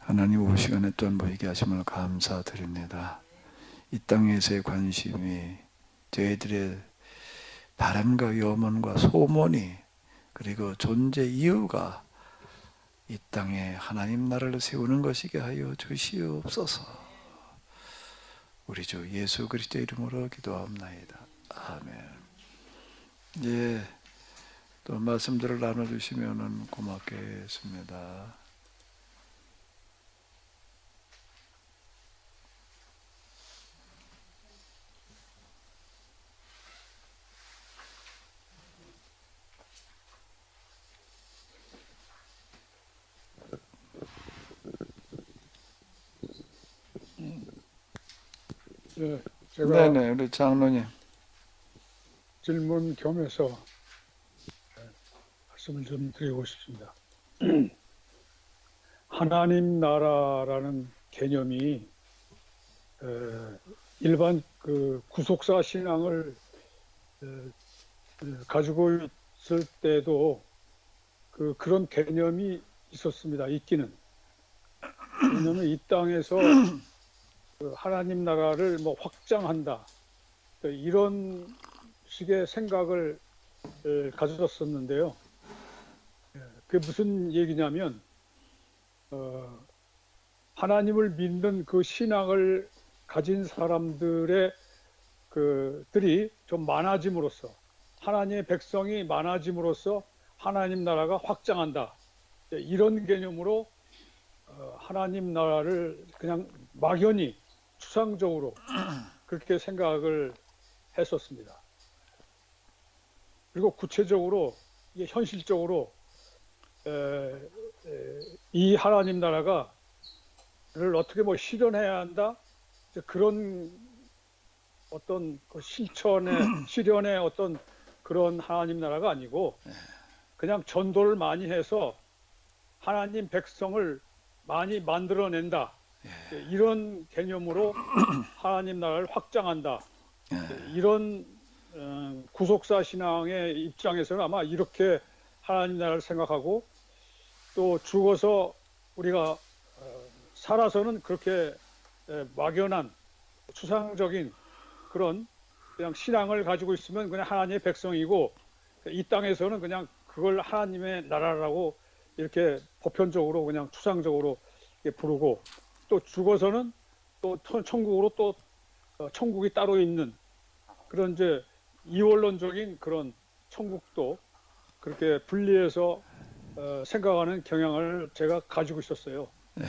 하나님 오후 시간에 또한 보이게 하심을 감사드립니다. 이 땅에서의 관심이 저희들의 바람과 염원과 소원이 그리고 존재 이유가 이 땅에 하나님 나라를 세우는 것이게 하여 주시옵소서. 우리 주 예수 그리스도 이름으로 기도합나이다. 아멘. 이제 또 말씀들을 나눠주시면 고맙겠습니다. 예, 제가 네네, 우리 장로님. 질문 겸해서 말씀을 좀 드리고 싶습니다. 하나님 나라라는 개념이 일반 그 구속사 신앙을 가지고 있을 때도 그런 개념이 있었습니다. 있기는. 왜냐하면 이 땅에서 하나님 나라를 뭐 확장한다 이런 식의 생각을 가졌었는데요. 그게 무슨 얘기냐면 하나님을 믿는 그 신앙을 가진 사람들의 들이 좀 많아짐으로써 하나님의 백성이 많아짐으로써 하나님 나라가 확장한다 이런 개념으로 하나님 나라를 그냥 막연히 추상적으로 그렇게 생각을 했었습니다. 그리고 구체적으로 이게 현실적으로 이 하나님 나라가 를 어떻게 뭐 실현해야 한다 그런 어떤 그 실현의 어떤 그런 하나님 나라가 아니고 그냥 전도를 많이 해서 하나님 백성을 많이 만들어낸다 이런 개념으로 하나님 나라를 확장한다 이런 구속사 신앙의 입장에서는 아마 이렇게 하나님 나라를 생각하고 또 죽어서 우리가 살아서는 그렇게 막연한 추상적인 그런 그냥 신앙을 가지고 있으면 그냥 하나님의 백성이고 이 땅에서는 그냥 그걸 하나님의 나라라고 이렇게 보편적으로 그냥 추상적으로 부르고 또 죽어서는 또 천국으로 또 천국이 따로 있는 그런 이제 이원론적인 그런 천국도 그렇게 분리해서 생각하는 경향을 제가 가지고 있었어요. 네.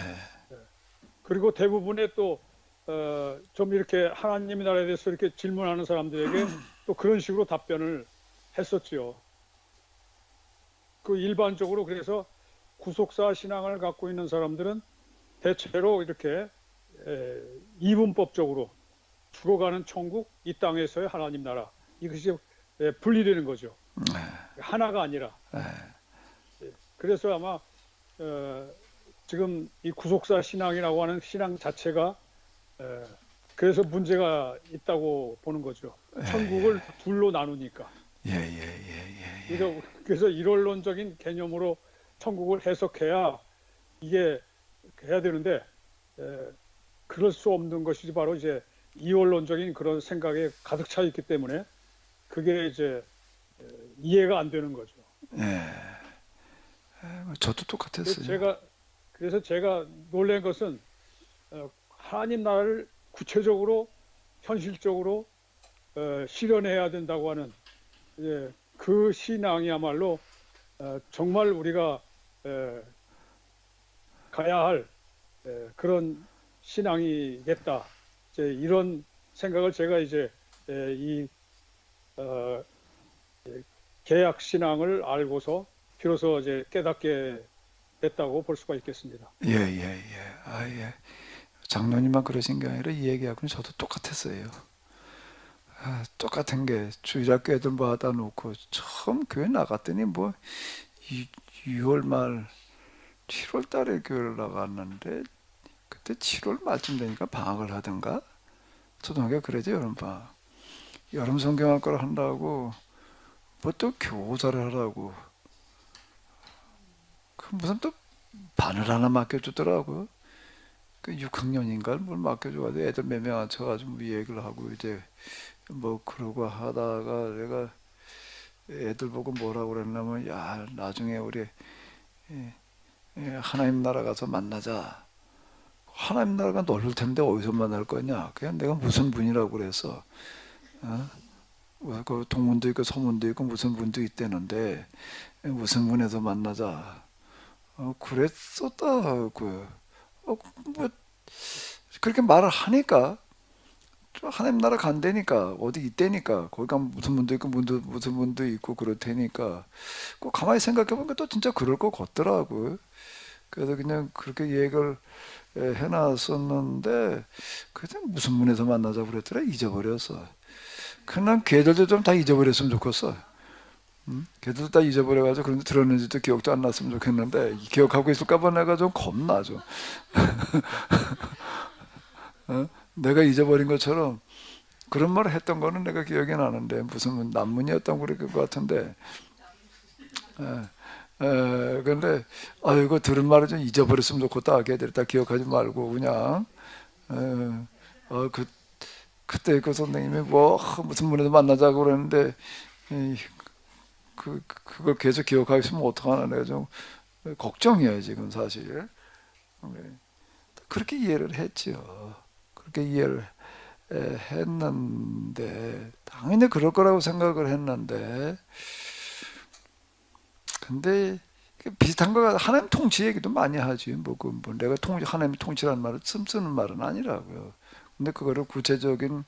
그리고 대부분의 또 좀 이렇게 하나님의 나라에 대해서 이렇게 질문하는 사람들에게 또 그런 식으로 답변을 했었지요. 그 일반적으로 그래서 구속사 신앙을 갖고 있는 사람들은 대체로 이렇게 이분법적으로 죽어가는 천국, 이 땅에서의 하나님 나라 이것이 분리되는 거죠. 하나가 아니라. 그래서 아마 지금 이 구속사 신앙이라고 하는 신앙 자체가 그래서 문제가 있다고 보는 거죠. 천국을 둘로 나누니까. 그래서 일원론적인 개념으로 천국을 해석해야 이게 해야 되는데 그럴 수 없는 것이 바로 이제 이원론적인 그런 생각에 가득 차 있기 때문에 그게 이제 이해가 안 되는 거죠. 저도 똑같았어요. 그래서 제가 놀란 것은 하나님 나라를 구체적으로 현실적으로 실현해야 된다고 하는 그 신앙이야말로 정말 우리가 가야 할 그런 신앙이겠다. 이런 생각을 제가 이제 이 개약 신앙을 알고서 비로소 이제 깨닫게 됐다고 볼 수가 있겠습니다. 장로님만 그러신 게 아니라 이 얘기하고는 저도 똑같았어요. 똑같은 게 주일학교 애들 모아다 놓고 처음 교회 나갔더니 뭐 6월 말 7월 달에 교회를 나갔는데 그때 7월 말쯤 되니까 방학을 하던가 초등학교 그러죠. 여름방학 여름 성경학과를 한다고 뭐 또 교사를 하라고 그 무슨 또 반을 하나 맡겨주더라고. 그 6학년인가 뭘 맡겨줘가지고 애들 몇 명 앉혀가지고 뭐 얘기를 하고 이제 뭐 그러고 하다가 내가 애들 보고 뭐라고 그랬냐면 야 나중에 우리 하나님 나라 가서 만나자. 하나님 나라가 넓을 텐데 어디서 만날 거냐? 그냥 내가 무슨 분이라고 그래서 어? 그 동문도 있고 서문도 있고 무슨 분도 있대는데 무슨 분에서 만나자. 그랬었다. 뭐 그렇게 말을 하니까 좀 하나님 나라 간다니까 어디 있다니까 거기 가면 무슨 분도 있고 무슨 분도 있고 그렇다니까 꼭 가만히 생각해 보니까 또 진짜 그럴 것 같더라고. 그래서 그냥 그렇게 얘기를 해놨었는데 그때 무슨 분에서 만나자고 그랬더라 잊어버렸어. 그냥 걔들도 좀 다 잊어버렸으면 좋겠어. 걔들도 다 잊어버려가지고 그런데 들었는지도 기억도 안 났으면 좋겠는데 기억하고 있을까 봐 내가 좀 겁나 좀. 어? 내가 잊어버린 것처럼 그런 말을 했던 거는 내가 기억이 나는데 무슨 난문이었던 그럴 것 같은데 근데 이거 들은 말을 좀 잊어버렸으면 좋겠다. 걔들이 다 기억하지 말고 그냥 그 그때 그 선생님이 뭐 무슨 분에서 만나자고 그러는데 그걸 계속 기억하고 있으면 어떡하나 내가 좀 걱정이에요 지금 사실. 네. 그렇게 이해를 했지요. 그렇게 이해를 했는데 당연히 그럴 거라고 생각을 했는데 근데 비슷한 거 같아. 하나님 통치 얘기도 많이 하지. 뭐 내가 하나님 통치라는 말을 쓰는 말은 아니라고요. 근데 그거를 구체적인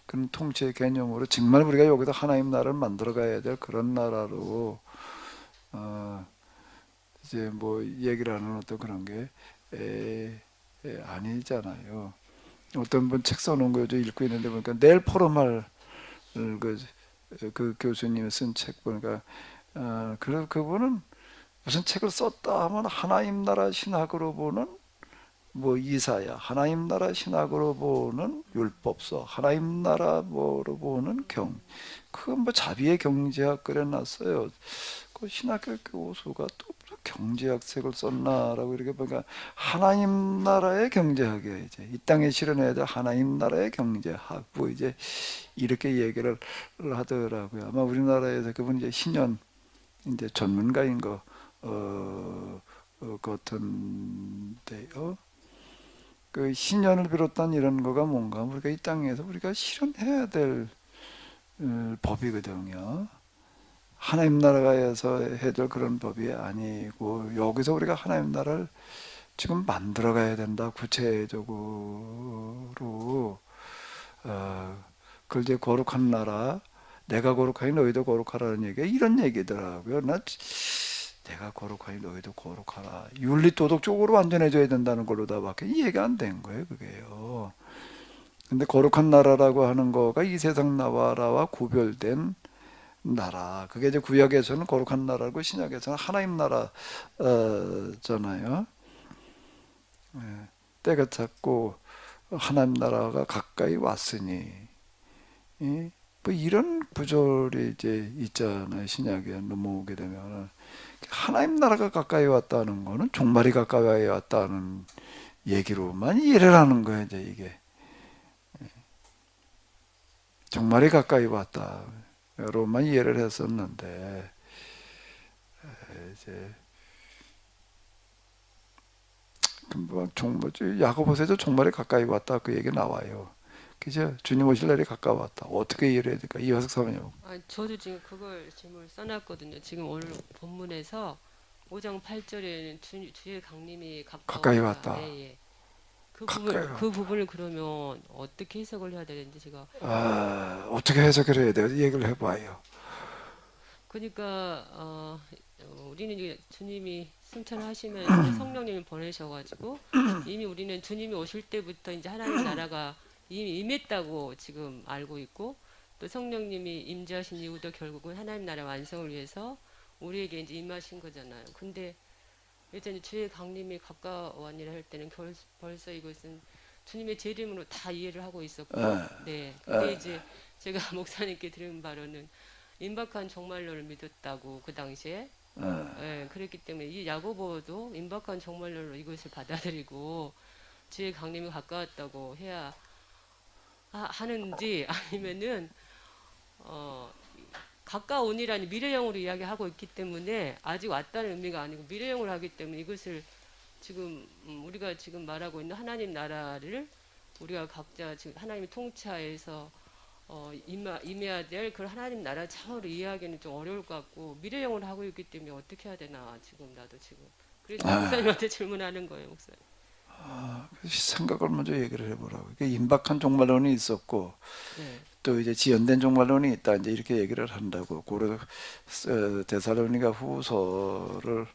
그런 통치의 개념으로 정말 우리가 여기서 하나님 나라를 만들어 가야 될 그런 나라로 어, 이제 뭐 얘기를 하는 어떤 그런 게 아니잖아요. 어떤 분 책 써놓은 거 요즘 읽고 있는데 보니까 내일 포럼할 그, 그 교수님이 쓴 책 보니까 그분은 무슨 책을 썼다 하면 하나님 나라 신학으로 보는 뭐 이사야, 하나님 나라 신학으로 보는 율법서, 하나님 나라 뭐로 보는 그건 뭐 자비의 경제학 그래놨어요. 그 신학교 교수가 또 경제학 책을 썼나라고 이렇게 보니까 하나님 나라의 경제학이에요. 이제 이 땅에 실현해야 될 하나님 나라의 경제학 뭐 이제 이렇게 얘기를 하더라고요. 아마 우리나라에서 그분 이제 신년 이제 전문가인 거 같은데요. 그 신년을 비롯한 이런 거가 뭔가 우리가 이 땅에서 우리가 실현해야 될 법이거든요. 하나님 나라에서 해야 될 그런 법이 아니고 여기서 우리가 하나님 나라를 지금 만들어 가야 된다. 구체적으로 그걸 이제 거룩한 나라 내가 거룩하니 너희도 거룩하라는 얘기가 이런 얘기더라고요. 내가 거룩하니 너희도 거룩하라. 윤리도덕적으로 완전해져야 된다는 걸로다밖에 이해가 안 된 거예요, 그게요. 근데 거룩한 나라라고 하는 거가 이 세상 나라와 구별된 나라. 그게 이제 구약에서는 거룩한 나라고 신약에서는 하나님 나라잖아요. 때가 찼고 하나님 나라가 가까이 왔으니 뭐 이런 구절이 이제 있잖아요. 신약에 넘어오게 되면은 하나님 나라가 가까이 왔다는 거는 종말이 가까이 왔다는 얘기로만 이해를 하는 거예요. 이제 이게 종말이 가까이 왔다로만 이해를 했었는데 이제 금방 야고보서에도 종말이 가까이 왔다 그 얘기 나와요. 그죠? 주님 오실 날이 가까웠다. 어떻게 이해를 해야 될까? 이화석 사모님. 저도 지금 그걸 질문을 써놨거든요. 지금 오늘 본문에서 5장 8절에는 주의 강림이 가까이 가까웠다. 왔다. 예, 예. 가까이 그 부분을 그러면 어떻게 해석을 해야 되는지 제가 어떻게 해석을 해야 돼요? 얘기를 해봐요. 그러니까 우리는 이제 주님이 승천하시면서 성령님을 보내셔가지고 이미 우리는 주님이 오실 때부터 이제 하나님 나라가 이미 임했다고 지금 알고 있고 또 성령님이 임재하신 이후도 결국은 하나님 나라 완성을 위해서 우리에게 이제 임하신 거잖아요. 근데 이제 주의 강림이 가까웠니라 할 때는 벌써 이것은 주님의 재림으로 다 이해를 하고 있었고, 네. 근데 이제 제가 목사님께 들은 바로는 임박한 종말론을 믿었다고 그 당시에, 그랬기 때문에 이 야고보도 임박한 종말론으로 이것을 받아들이고 주의 강림이 가까웠다고 해야 하는지 아니면은 가까운이라니 미래형으로 이야기하고 있기 때문에 아직 왔다는 의미가 아니고 미래형으로 하기 때문에 이것을 지금 우리가 지금 말하고 있는 하나님 나라를 우리가 각자 지금 하나님의 통치하에서 임해야 될 그런 하나님 나라 차원으로 이해하기는 좀 어려울 것 같고 미래형으로 하고 있기 때문에 어떻게 해야 되나 지금 나도 지금 그래서 목사님한테 질문하는 거예요, 목사님. 생각을 먼저 얘기를 해보라고. 이게 임박한 종말론이 있었고 네. 또 이제 지연된 종말론이 있다. 이제 이렇게 얘기를 한다고. 고려 데살로니가 후서를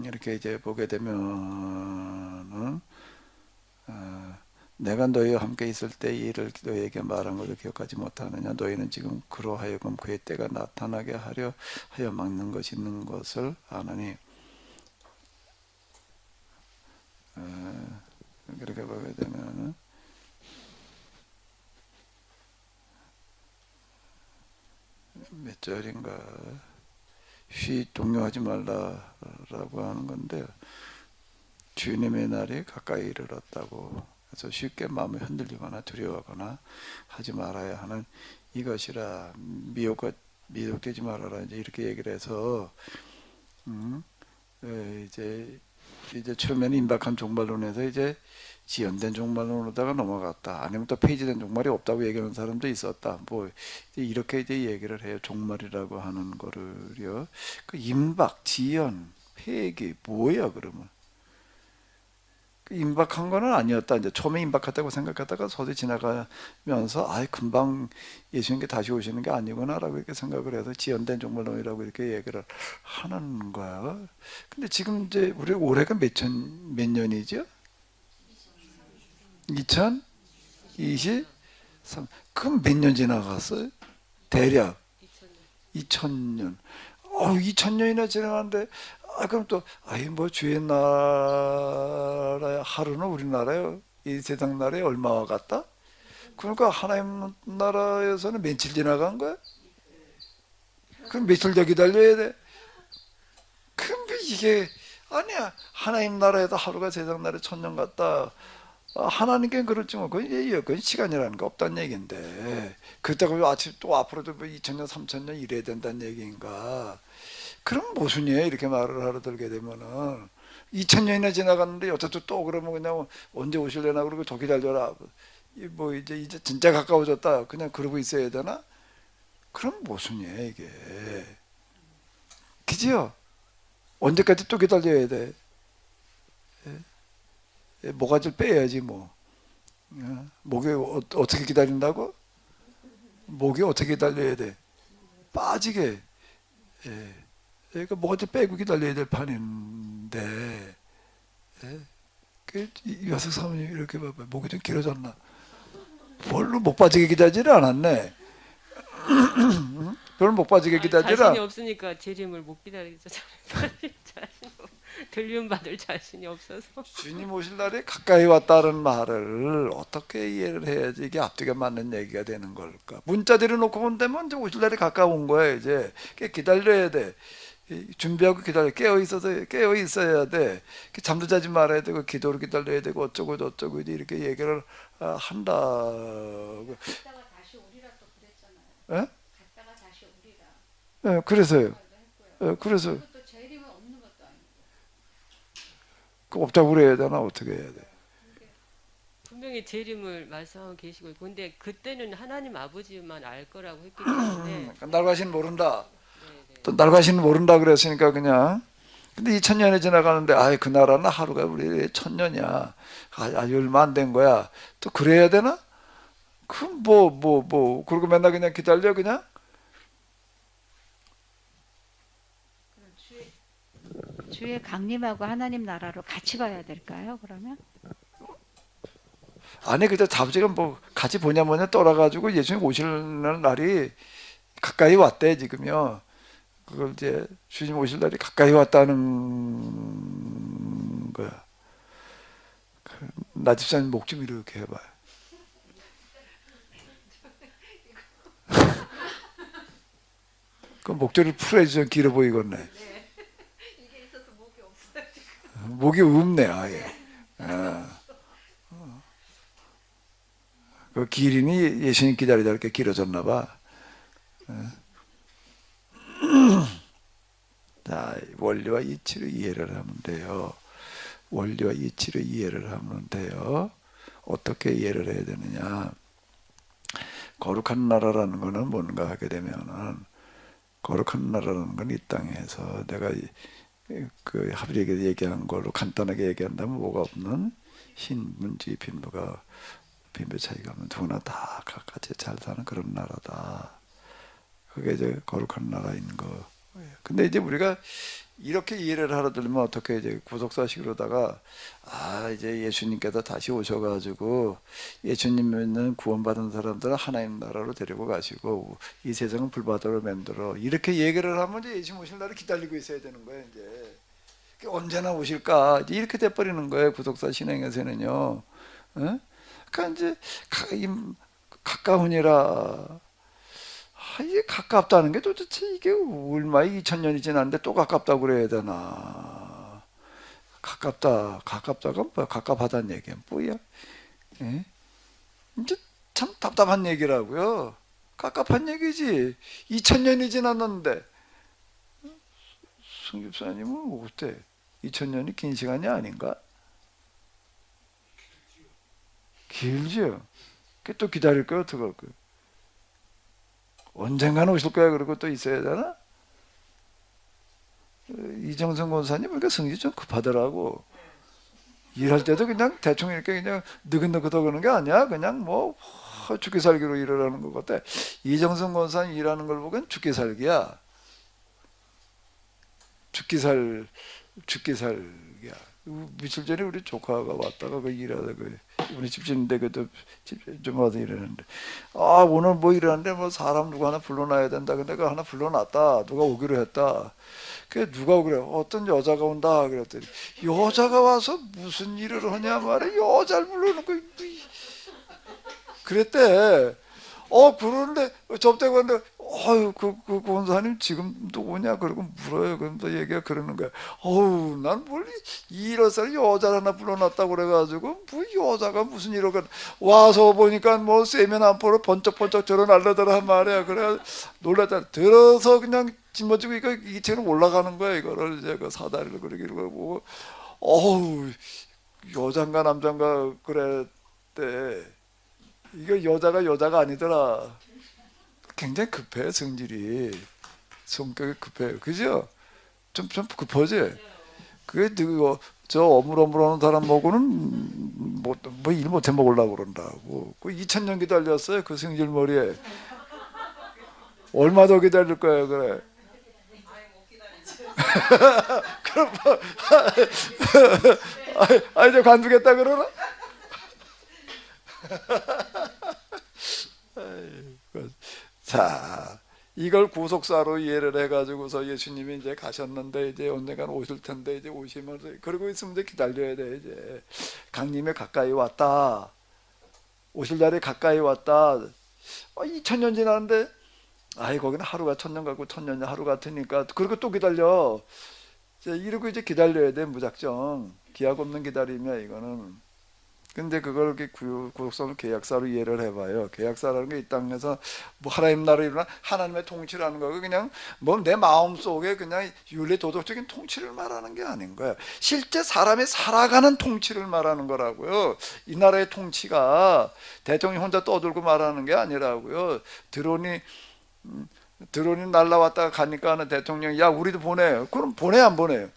이렇게 이제 보게 되면은 내가 너희와 함께 있을 때 이 일을 너희에게 말한 것을 기억하지 못하느냐. 너희는 지금 그로 하여금 그의 때가 나타나게 하려 하여 막는 것이 있는 것을 아느니. 그렇게 보게 되면은 몇 절인가 동요하지 말라라고 하는 건데 주님의 날이 가까이 이르렀다고. 그래서 쉽게 마음을 흔들리거나 두려워하거나 하지 말아야 하는 이것이라. 미혹되지 말아라. 이제 이렇게 얘기를 해서 이제 처음에는 임박한 종말론에서 이제 지연된 종말론으로다가 넘어갔다. 아니면 또 폐지된 종말이 없다고 얘기하는 사람도 있었다. 뭐 이렇게 이제 얘기를 해요. 종말이라고 하는 거를요. 그 임박, 지연, 폐기 뭐야 그러면? 그 임박한 거는 아니었다. 이제 처음에 임박했다고 생각하다가 서서히 지나가면서 금방 예수님께 다시 오시는 게 아니구나라고 이렇게 생각을 해서 지연된 종말론이라고 이렇게 얘기를 하는 거야. 근데 지금 이제 우리 올해가 몇 년이죠? 2023. 그럼 몇 년 지나갔어요? 대략 2000년. 2000년이나 지나갔는데 그럼 또 뭐 주의 나라야 하루는 우리나라요 이 세상 나라에 얼마와 같다? 그러니까 하나님 나라에서는 며칠 지나간 거야? 그럼 며칠 더 기다려야 돼? 그럼 이게 아니야. 하나님 나라에도 하루가 세상 나라에 1000년 같다. 하나님께 그렇지 뭐 그건 시간이라는 거 없다는 얘기인데 그렇다고 아침 또 앞으로도 2000년 3000년 이래야 된다는 얘기인가? 그럼 모순이에요. 이렇게 말을 하러 들게 되면은 2000년이나 지나갔는데 여태도 또 그러면 그냥 언제 오실래나 그러고 더 기다려라. 뭐 이제 진짜 가까워졌다. 그냥 그러고 있어야 되나? 그럼 모순이에요 이게. 그지요? 언제까지 또 기다려야 돼? 모가지를 빼야지 뭐. 목이 어떻게 기다린다고? 목이 어떻게 기다려야 돼? 빠지게. 그러니까 모가지 빼고 기다려야 될 판인데. 여섯 사모님 이렇게 봐봐. 목이 좀 길어졌나? 별로 못 빠지게 기다리지를 않았네. 별로 못 빠지게 기다리지를 자신이 없으니까 재림을 못 기다리죠. 들림 받을 자신이 없어서. 주님 오실 날이 가까이 왔다는 말을 어떻게 이해를 해야지 이게 앞뒤가 맞는 얘기가 되는 걸까? 문자들이 놓고 본다면 이제 오실 날이 가까운 거야. 이제 기다려야 돼. 준비하고 기다려. 깨어 있어야 돼. 잠도 자지 말아야 되고 기도로 기다려야 되고 어쩌고 저쩌고 이렇게 얘기를 한다. 갔다가 다시 오리라 또 그랬잖아요. 갔다가 다시 오리라. 그래서요. 그래서 그것도 재림은 없는 것도 아니고. 그 없다고 그래야 되나 어떻게 해야 돼? 분명히 재림을 말씀하고 계시고 근데 그때는 하나님 아버지만 알 거라고 했기 때문에 날 자신 모른다. 네네. 또 날 자신 모른다 그랬으니까 그냥. 근데 2000년이 지나가는데 그 나라는 하루가 우리 1000년이야. 얼마 안 된 거야. 또 그래야 되나? 그럼 그러고 맨날 그냥 기다려 그냥? 주의 강림하고 하나님 나라로 같이 봐야 될까요? 그러면? 아니 그때 다부지가 같이 보냐 떠나가지고 예수님 오시는 날이 가까이 왔대 지금요. 그걸 이제 주님 오실 날이 가까이 왔다는 거야. 나 집사님 목 좀 이렇게 해봐요. 그 목소리를 풀어야지 좀 길어 보이겠네. 이게 있어서 목이 없어요. 목이 없네 아예. 그 기린이 예수님 기다리다 이렇게 길어졌나 봐. 자, 원리와 이치로 이해를 하면 돼요. 원리와 이치로 이해를 하면 돼요. 어떻게 이해를 해야 되느냐? 거룩한 나라라는 거는 뭔가 하게 되면은, 거룩한 나라라는 건 이 땅에서 내가 그 하비에게 얘기한 걸로 간단하게 얘기한다면 뭐가 없는 흰 문지 빈부가 빈부 차이가 하면 누구나 다 같이 잘 사는 그런 나라다. 그게 이제 거룩한 나라인 거. 근데 이제 우리가 이렇게 이해를 하려 들면 어떻게 이제 구속사식으로다가 이제 예수님께서 다시 오셔가지고 예수님은 구원받은 사람들은 하나님 나라로 데리고 가시고 이 세상은 불바다로 만들어 이렇게 얘기를 하면 이제 예수님 오실 날을 기다리고 있어야 되는 거예요. 이제 언제나 오실까 이제 이렇게 돼버리는 거예요. 구속사 신앙에서는요. 어? 그러니까 이제 가까우니라. 이게 가깝다는 게 도대체 이게 얼마 2000년이 지났는데 또 가깝다고 그래야 되나? 가깝다가 뭐야? 가깝하다는 얘기야 뭐야? 예? 이제 참 답답한 얘기라고요. 가깝한 얘기지. 2000년이 지났는데 승 집사님은 어때? 2000년이 긴 시간이 아닌가? 길죠. 또 기다릴 거야 어떡할 거야? 언젠가는 오실 거야 그러고 또 있어야 되나? 이정선 권사님 그러니까 성질이 좀 급하더라고. 일할 때도 그냥 대충 이렇게 그냥 느긋느긋하는 게 아니야. 그냥 뭐 죽기 살기로 일을 하는 것 같아. 이정선 권사님 일하는 걸 보면 죽기 살기야. 죽기 살기야. 며칠 전에 우리 조카가 왔다가 그 일하다 우리 집주인인데 그도 좀 와서 일하는데 오늘 뭐 일하는데 뭐 사람 누구 하나 불러놔야 된다. 근데 그 하나 불러놨다. 누가 오기로 했다. 그 누가 오기로 어떤 여자가 온다 그랬더니 여자가 와서 무슨 일을 하냐 말이야. 여자를 불러놓고 그랬대. 그러는데 접대고 하는데 그 권사님 지금도 오냐 그러고 물어요. 그럼 또 얘기가 그러는 거야. 난 뭘 이럴싸리 여자를 하나 불러놨다고 그래가지고 뭐 여자가 무슨 일을 와서 보니까 뭐 세면 안포로 번쩍번쩍 저런 알려더라 말이야. 그래 놀랐다. 들어서 그냥 짊어지고 이거 이체로 올라가는 거야. 이거를 이제 그 사다리를 그렇게 보고 여잔가 남잔가 그랬대. 이거 여자가 아니더라. 굉장히 급해 성질이. 성격이 급해요. 그죠? 좀 급하지? 그게 저 어물어물하는 사람 보고는 뭐 일 못해 먹으려고 그런다고. 그 2000년 기다렸어요. 그 성질머리에. 얼마 더 기다릴 거예요 그래. 그럼 뭐 이제 관두겠다 그러나? 자, 이걸 구속사로 이해를 해가지고서 예수님이 이제 가셨는데 이제 언젠가 오실 텐데 이제 오시면 그러고 있으면 이제 기다려야 돼. 이제 강림에 가까이 왔다. 오실 날이 가까이 왔다. 2000년 지났는데 거기는 하루가 1000년 같고 1000년이 하루 같으니까 그리고 또 기다려. 이러고 이제 기다려야 돼. 무작정 기약 없는 기다림이야 이거는. 근데 그걸 이렇게 구속사로 계약사로 이해를 해봐요. 계약사라는 게 이 땅에서 뭐 하나님 나라를 일어나 하나님의 통치라는 거고 그냥 뭐 내 마음 속에 그냥 윤리 도덕적인 통치를 말하는 게 아닌 거야. 실제 사람이 살아가는 통치를 말하는 거라고요. 이 나라의 통치가 대통령이 혼자 떠들고 말하는 게 아니라고요. 드론이 날라왔다가 가니까 하는 대통령이 야 우리도 보내. 그럼 보내 안 보내요?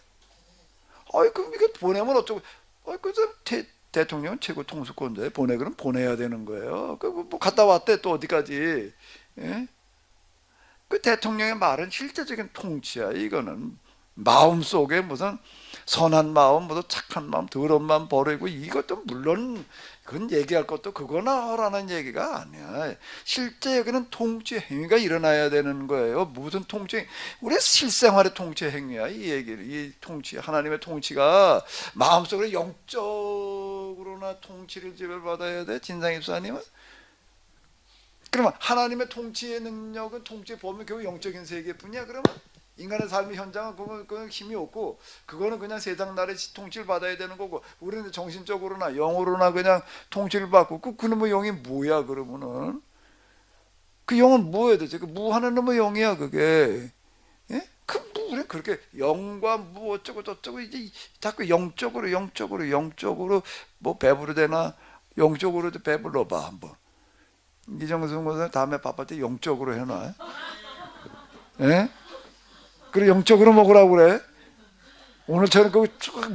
그럼 이게 보내면 어쩌고? 대통령은 최고 통수권자에 그럼 보내야 되는 거예요. 뭐 갔다 왔대 또 어디까지? 예? 그 대통령의 말은 실제적인 통치야. 이거는 마음 속에 무슨 선한 마음, 무슨 착한 마음, 더러운 마음 버리고 이것도 물론 그건 얘기할 것도 그거나 하라는 얘기가 아니야. 실제 여기는 통치 행위가 일어나야 되는 거예요. 무슨 통치? 우리 실생활의 통치 행위야. 이 얘기를 이 통치 하나님의 통치가 마음속으로 영적으로나 통치를 지배받아야 돼. 진상입사님은 그러면 하나님의 통치의 능력은 통치의 범위 결국 영적인 세계뿐이야. 그러면 인간의 삶의 현장은 그건 힘이 없고 그거는 그냥 세상 나라의 통치를 받아야 되는 거고 우리는 정신적으로나 영으로나 그냥 통치를 받고 그놈의 영이 뭐야 그러면은 그 영은 뭐야 대체 그 무하는 놈의 영이야 그게 예? 우리는 그렇게 영과 뭐 어쩌고 저쩌고 이제 자꾸 영적으로 뭐 배부르 되나 영적으로도 배불러봐 한번 이정승 목사님 다음에 밥할 때 영적으로 해놔 예? 그래 영적으로 먹으라고 그래 오늘처럼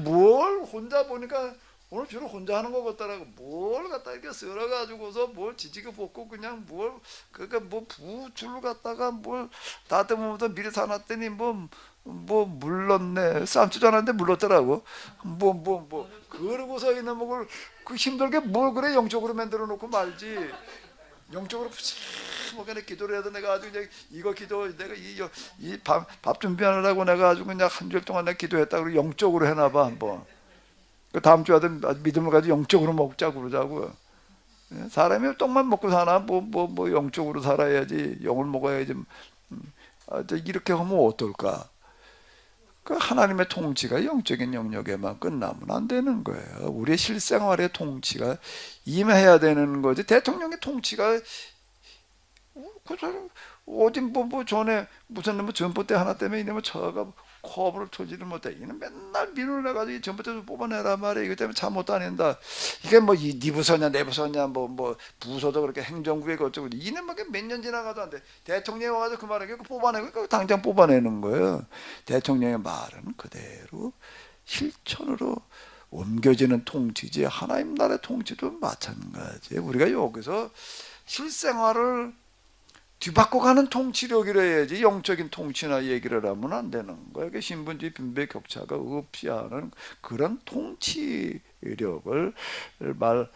뭘 혼자 보니까 오늘 주로 혼자 하는 거 같더라고 뭘 갖다 이렇게 썰어가지고서 뭘 지지게 볶고 그냥 뭘 그러니까 뭐 부줄로 갖다가 뭘 다듬으면서 미리 사놨더니 뭐 물렀네 쌈치도 않았는데 물렀더라고 뭐 그러고서 있는 먹을 그 힘들게 뭘 그래 영적으로 만들어 놓고 말지 영적으로 푸짐하게 기도를 해도 내가 아주 그냥 이거 기도 내가 이 밥 준비하느라고 내가 아주 그냥 한 주일 동안 내가 기도했다 그러고 영적으로 해놔봐 한번 그 다음 주에 믿음을 가지고 영적으로 먹자고 그러자고요. 사람이 떡만 먹고 사나 뭐 영적으로 살아야지 영을 먹어야지 이렇게 하면 어떨까? 그 하나님의 통치가 영적인 영역에만 끝나면 안 되는 거예요. 우리의 실생활의 통치가 임해야 되는 거지. 대통령의 통치가 어디 뭐 전에 무슨 뭐 전봇대 하나 때문에 이놈의 저가 커브를 터지를 못해. 이는 맨날 밀어내가지고 전봇대도 뽑아내란 말이야. 이거 때문에 참 못 다닌다. 이게 뭐 네 부서냐 내 부서냐 뭐 부서도 그렇게 행정부에 어쩌고 이는 몇 년 지나가도 안 돼. 대통령이 와가지고 그 말을 뽑아내고 당장 뽑아내는 거예요. 대통령의 말은 그대로 실천으로 옮겨지는 통치지 하나님 나라의 통치도 마찬가지예요. 우리가 여기서 실생활을 뒤바꿔가는 통치력이라 해야지 영적인 통치나 얘기를 하면 안 되는 거예요. 신분주의 빈배 격차가 없이 하는 그런 통치력을 말한다.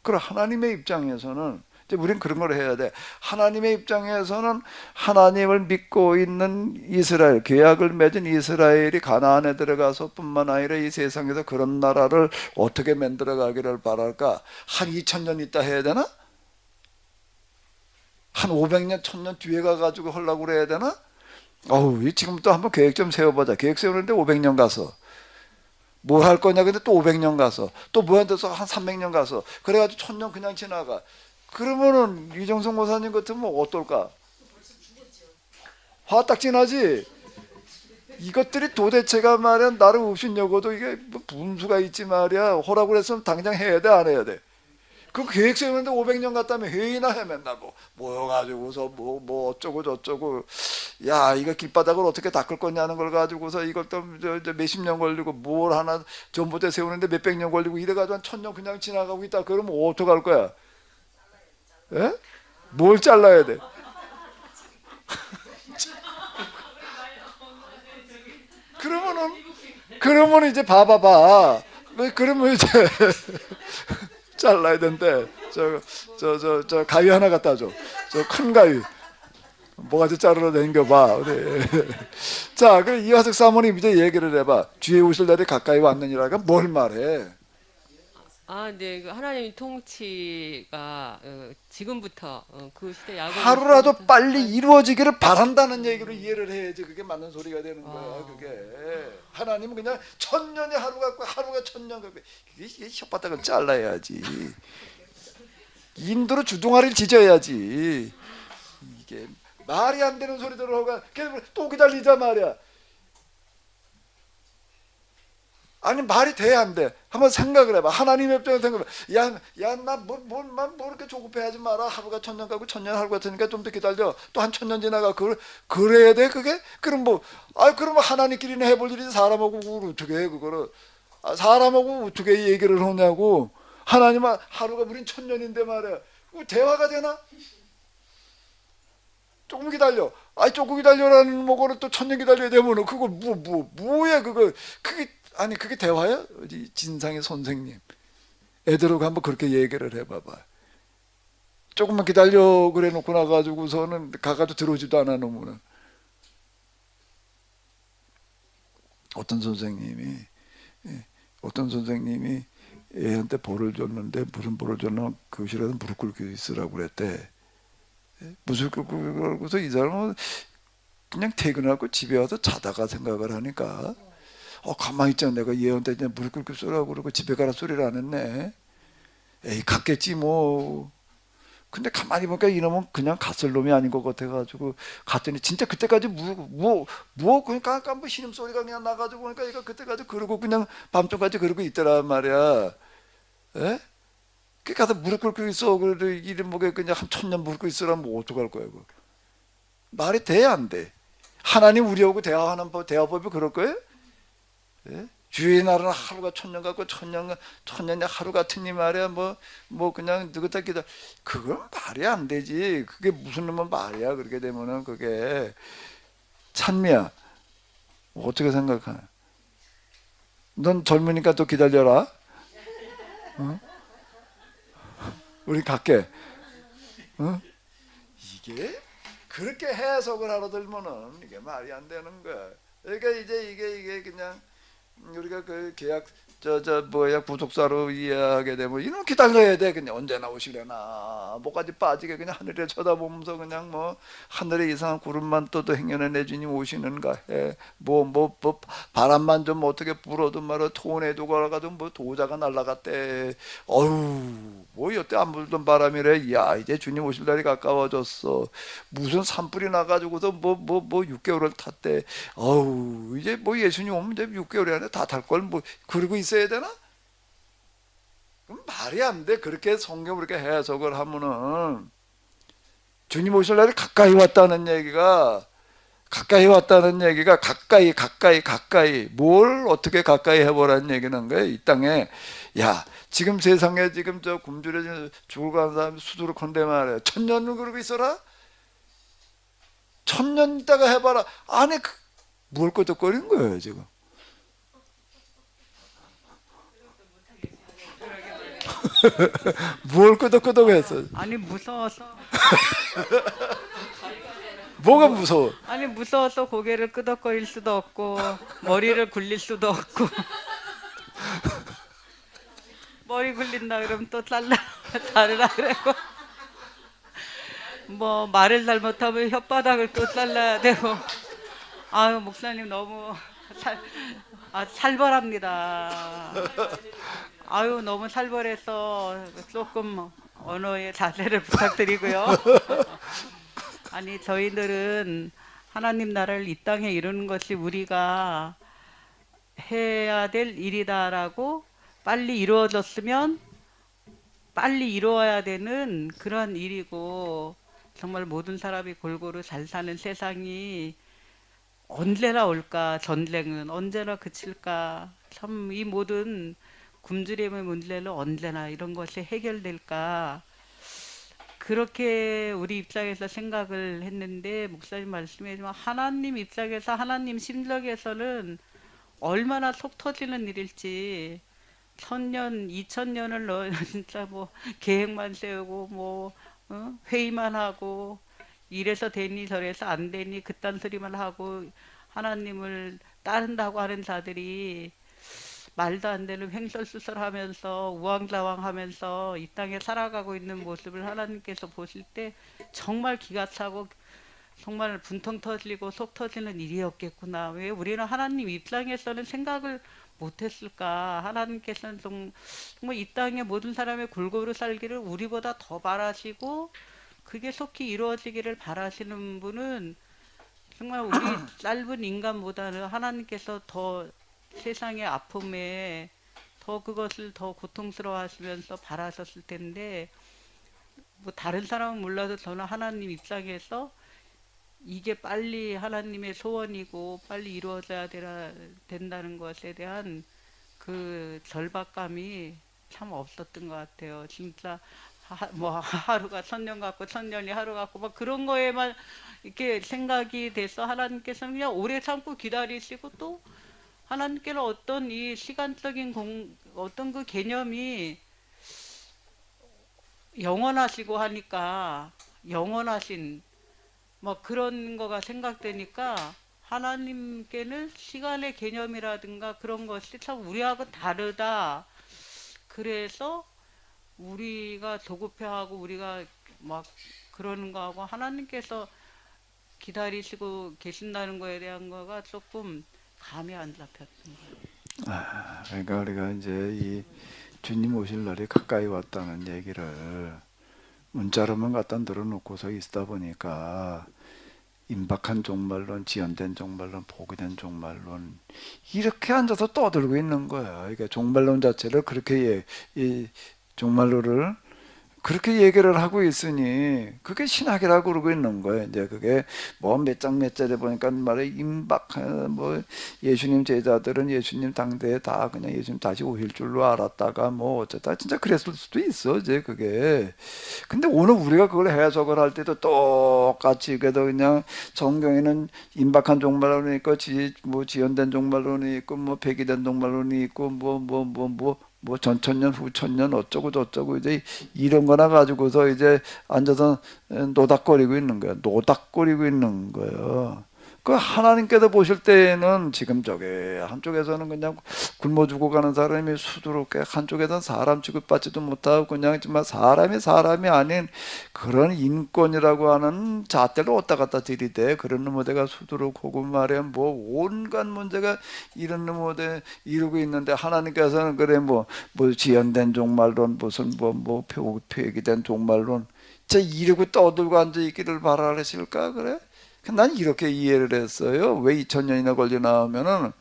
그럼 하나님의 입장에서는 이제 우리는 그런 걸 해야 돼. 하나님의 입장에서는 하나님을 믿고 있는 이스라엘, 계약을 맺은 이스라엘이 가나안에 들어가서 뿐만 아니라 이 세상에서 그런 나라를 어떻게 만들어 가기를 바랄까? 한 2000년 있다 해야 되나? 한 500년, 1000년 뒤에 가가지고 하려고 그래야 되나? 지금부터 한번 계획 좀 세워보자. 계획 세우는데 500년 가서 뭘 할 거냐? 근데 또 500년 가서 또 뭐 한데서 한 300년 가서 그래가지고 1000년 그냥 지나가. 그러면은 이정성 목사님 같으면 어떨까? 화딱지 나지? 이것들이 도대체가 말이야 나를 없인여고도 이게 뭐 분수가 있지 말이야 허라고 그랬으면 당장 해야 돼 안 해야 돼? 그 계획 세우는데 500년 갔다면 회의나 해 맨날 모여가지고서 뭐 어쩌고 저쩌고 야 이거 길바닥을 어떻게 닦을 거냐는 걸 가지고서 이걸 또 몇십 년 걸리고 뭘 하나 전봇대 세우는데 몇백 년 걸리고 이래가지고 한 1000년 그냥 지나가고 있다 그러면 어떡할 거야? 예? 뭘 잘라야 돼? 그러면 이제 봐봐봐. 그러면 이제 잘라야 된대. 저 가위 하나 갖다 줘. 저 큰 가위. 뭐가지 자르러 댕겨봐. 네. 자, 그럼 이화석 사모님 이제 얘기를 해봐. 주의 오실 날이 가까이 왔느니라가 뭘 말해? 네, 그 하나님 통치가 지금부터 그 시대 야곱 하루라도 빨리 이루어지기를 바란다는 얘기로 이해를 해야지 그게 맞는 소리가 되는 거야. 그게 하나님은 그냥 1000년이 하루 같고 하루가 1000년 같고 이게 혓바닥을 잘라야지. 인도로 주둥아리를 찢어야지. 이게 말이 안 되는 소리들을 하고 또 기다리자 말이야. 아니 말이 돼 안 돼? 한번 생각을 해봐. 하나님의 입장에서 생각해봐. 야나뭘 이렇게 조급해하지 마라. 하루가 1000년 가고 1000년 하루 같으니까 좀 더 기다려. 또 한 1000년 지나가. 그래야 돼 그게? 그럼 그러면 하나님끼리는 해볼 일이지 사람하고 그걸 어떻게 해 그거를? 사람하고 어떻게 얘기를 하냐고. 하나님은 하루가 우린 1000년인데 말이야. 대화가 되나? 조금 기다려. 조금 기다려라는 뭐고를 또 1000년 기다려야 되면 그거 뭐야 그거 그게 대화야? 진상의 선생님 애들하고 한번 그렇게 얘기를 해봐봐. 조금만 기다려 그래 놓고 나가지고서는 가가지고 들어오지도 않아 놓으면 어떤 선생님이 애한테 벌을 줬는데 무슨 벌을 줬나 교실에서 무릎 꿇고 있으라고 그랬대. 무술 끌고서 이 사람은 그냥 퇴근하고 집에 와서 자다가 생각을 하니까 가만히 있잖아. 내가 얘한테 그냥 무릎 꿇고 쏘라고 그러고 집에 가라 소리를 안 했네. 에이 갔겠지 뭐. 근데 가만히 보니까 이놈은 그냥 갔을 놈이 아닌 것 같아가지고 갔더니 진짜 그때까지 그러니까 아까 뭐 신음소리가 그냥 나가지고 보니까 얘가 그때까지 그러고 그냥 밤중까지 그러고 있더란 말이야. 에? 그 가서 무릎 꿇고 있어. 그래 이름 뭐게 그냥 한 1000년 무릎 꿇고 있으라면 뭐 어떡할 거야 그거. 말이 돼 안 돼? 하나님 우리하고 대화법이 그럴 거예요? 예? 주의 나라는 하루가 1000년 같고 천년이 하루 같으니 말이야. 뭐 그냥 누구다 기다. 그건 말이 안 되지. 그게 무슨 놈의 말이야. 그렇게 되면은 그게. 찬미야, 어떻게 생각하냐? 넌 젊으니까 또 기다려라. 어? 우리 갈게. 어? 이게 그렇게 해석을 하러 들면은 이게 말이 안 되는 거야. 그러니까 이제 이게 그냥 우리가 그 계약 구속사로 이해하게 되면 이놈 기다려야 돼. 그냥 언제 나오시려나 뭐까지 빠지게 그냥 하늘에 쳐다보면서 그냥 뭐 하늘에 이상한 구름만 떠도 행여내 내 주님 오시는가 해. 뭐 바람만 좀 어떻게 불어도 말아 토네도 걸어가도 뭐 도자가 날라갔대. 어휴 뭐 여태 안 불던 바람이래. 야 이제 주님 오실 날이 가까워졌어. 무슨 산불이 나가지고서 뭐 6개월을 탔대. 어우 이제 뭐 예수님 오면 이제 6개월 안에 다 탈 걸 뭐 그러고 있어야 되나? 그럼 말이 안 돼. 그렇게 성경 그렇게 해석을 하면은 주님 오실 날이 가까이 왔다는 얘기가 가까이 뭘 어떻게 가까이 해보라는 얘기는 거예요. 이 땅에 야 지금 세상에 지금 저 굶주려 죽을 가는 사람이 수두룩한데 말이야. 1000년을 그러고 있어라. 1000년 있다가 해봐라. 안에 뭘 끄덕거리는 거예요 지금. 뭘 끄덕끄덕했어? 아니 무서워서 뭐가 무서워? 아니 무서워서 고개를 끄덕거릴 수도 없고 머리를 굴릴 수도 없고 머리 굴린다 그러면 또 자르라 그러고 뭐 말을 잘못하면 혓바닥을 또 잘라야 되고 아유 목사님 너무 살벌합니다. 아유 너무 살벌해서 조금 언어의 자세를 부탁드리고요. 아니 저희들은 하나님 나라를 이 땅에 이루는 것이 우리가 해야 될 일이다라고 빨리 이루어졌으면 빨리 이루어야 되는 그런 일이고 정말 모든 사람이 골고루 잘 사는 세상이 언제나 올까. 전쟁은 언제나 그칠까. 참 이 모든 굶주림의 문제는 언제나 이런 것이 해결될까. 그렇게 우리 입장에서 생각을 했는데 목사님 말씀해주면 하나님 입장에서 하나님 심정에서는 얼마나 속 터지는 일일지 1000년 2000년을 진짜 뭐 계획만 세우고 뭐 회의만 하고 이래서 되니 저래서 안 되니 그딴 소리만 하고 하나님을 따른다고 하는 자들이 말도 안 되는 횡설수설하면서 우왕좌왕하면서 이 땅에 살아가고 있는 모습을 하나님께서 보실 때 정말 기가 차고 정말 분통 터지고 속 터지는 일이었겠구나. 왜 우리는 하나님 입장에서는 생각을 못했을까. 하나님께서는 정말 이 땅의 모든 사람의 골고루 살기를 우리보다 더 바라시고 그게 속히 이루어지기를 바라시는 분은 정말 우리 짧은 인간보다는 하나님께서 더 세상의 아픔에 더 그것을 더 고통스러워 하시면서 바라셨을 텐데 뭐 다른 사람은 몰라도 저는 하나님 입장에서 이게 빨리 하나님의 소원이고 빨리 이루어져야 된다는 것에 대한 그 절박감이 참 없었던 것 같아요. 진짜 뭐 하루가 1000년 같고 1000년이 하루 같고 막 그런 거에만 이렇게 생각이 돼서 하나님께서는 그냥 오래 참고 기다리시고 또 하나님께는 어떤 이 시간적인 어떤 그 개념이 영원하시고 하니까 영원하신 뭐 그런 거가 생각되니까 하나님께는 시간의 개념이라든가 그런 것이 참 우리하고 다르다. 그래서 우리가 조급해하고 우리가 막 그러는 거하고 하나님께서 기다리시고 계신다는 거에 대한 거가 조금 감이 안 잡혔던 거예요. 그러니까 우리가 이제 이 주님 오실 날이 가까이 왔다는 얘기를 문자로만 갖다 늘어놓고서 있다 보니까 임박한 종말론, 지연된 종말론, 포기된 종말론 이렇게 앉아서 떠들고 있는 거예요. 그러니까 종말론 자체를 그렇게 이 종말론을 그렇게 얘기를 하고 있으니 그게 신학이라고 그러고 있는 거예요. 이제 그게 뭐 몇 장 몇 절에 보니까 말에 임박 뭐 예수님 제자들은 예수님 당대에 다 그냥 예수님 다시 오실 줄로 알았다가 뭐 어쨌다 진짜 그랬을 수도 있어. 이제 그게 근데 오늘 우리가 그걸 해석을 할 때도 똑같이 그래도 그냥 성경에는 임박한 종말론이 있고 뭐 지연된 종말론이 있고 뭐 폐기된 종말론이 있고 뭐 전천년 후천년 어쩌고 저쩌고 이제 이런 거나 가지고서 이제 앉아서 노닥거리고 있는 거예요. 노닥거리고 있는 거예요. 그 하나님께서 보실 때에는 지금 저게 한쪽에서는 그냥 굶어 죽어가는 사람이 수두룩해, 한쪽에서는 사람 취급받지도 못하고 그냥 정말 사람이 아닌 그런 인권이라고 하는 잣대를 왔다 갔다 들이대. 그런 놈어대가 수두룩하고 말이야 뭐 온갖 문제가 이런 놈어대 이루고 있는데 하나님께서는 그래 뭐 지연된 종말론 무슨 뭐 표기된 종말론 진짜 이러고 떠들고 앉아 있기를 바라실까 그래? 난 이렇게 이해를 했어요. 왜 2000년이나 걸리나 하면은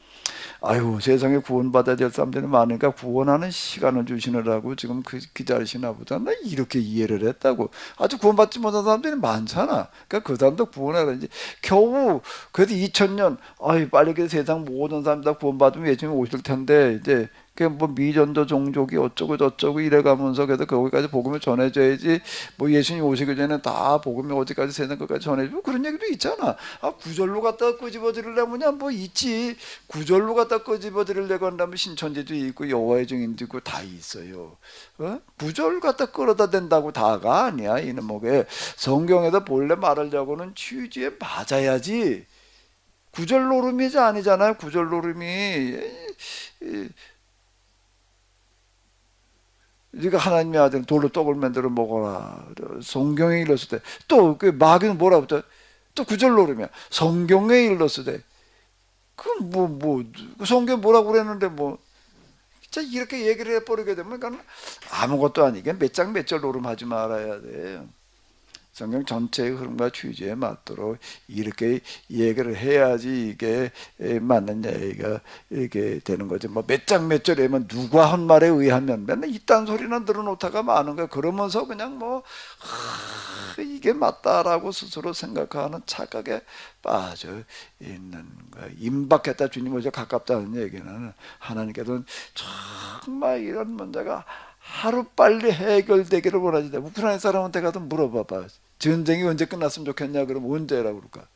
아유 세상에 구원받아야 될 사람들이 많으니까 구원하는 시간을 주시느라고 지금 기다리시나 보다. 나 이렇게 이해를 했다고. 아주 구원받지 못한 사람들이 많잖아. 그러니까 그 사람도 구원하라지. 겨우 그래도 2000년 아유 빨리 그 세상 모든 사람 다 구원받으면 예수님이 오실 텐데 이제 그 뭐 미전도 종족이 어쩌고 저쩌고 이래가면서 그래도 거기까지 복음을 전해줘야지. 뭐 예수님 오시기 전에 다 복음이 어디까지 세상 것까지 전해주고 그런 얘기도 있잖아. 아 구절로 갖다 끄집어드리려면 뭐 있지. 구절로 갖다 끄집어드리려고 한다면 신천지도 있고 여호와의 증인도 있고 다 있어요. 구절 갖다 끌어다 댄다고 다가 아니야. 이놈의 성경에서 본래 말하려고는 취지에 맞아야지. 구절 노름이지 아니잖아요. 구절 노름이 네가 하나님의 아들은 돌로 떡을 만들어 먹어라. 성경에 일렀을 때 또 그 마귀는 뭐라고 또 구절 노름이야. 성경에 일렀을 때 그건 그 성경 뭐라고 그랬는데 뭐 진짜 이렇게 얘기를 해버리게 되면 그러니까 아무것도 아니게 몇 장 몇 절 노름하지 말아야 돼. 성경 전체의 흐름과 취지에 맞도록 이렇게 얘기를 해야지 이게 맞는 얘기가 이렇게 되는 거지. 뭐 몇 장 몇 절에만 누가 한 말에 의하면 맨날 이딴 소리나 늘어놓다가 많은 거야. 그러면서 그냥 뭐 이게 맞다라고 스스로 생각하는 착각에 빠져 있는 거야. 임박했다 주님 오셔 가깝다는 얘기는 하나님께서는 정말 이런 문제가 하루빨리 해결되기를 원하지. 우크라이나 사람한테 가서 물어봐봐. 전쟁이 언제 끝났으면 좋겠냐 그러면 언제라고 그럴까?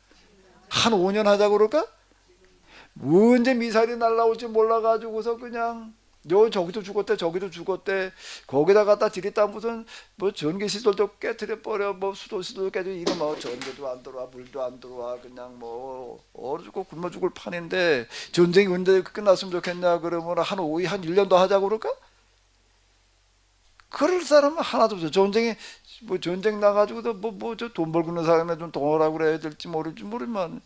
한 5년 하자고 그럴까? 언제 미사일이 날라올지 몰라가지고서 그냥 저기도 죽었대 거기다 갖다 들이다 무슨 뭐 전기시설도 깨트려 버려 뭐 수도시설도 깨져 이런 뭐 전기도 안 들어와 물도 안 들어와 그냥 뭐 얼어 죽고 굶어 죽을 판인데 전쟁이 언제 끝났으면 좋겠냐 그러면 한 1년 더 하자고 그럴까? 그럴 사람은 하나도 없어. 전쟁에 뭐 전쟁 나가지고도 저 돈 벌고 있는 사람에 좀 돈하라고 그래야 될지 모르지만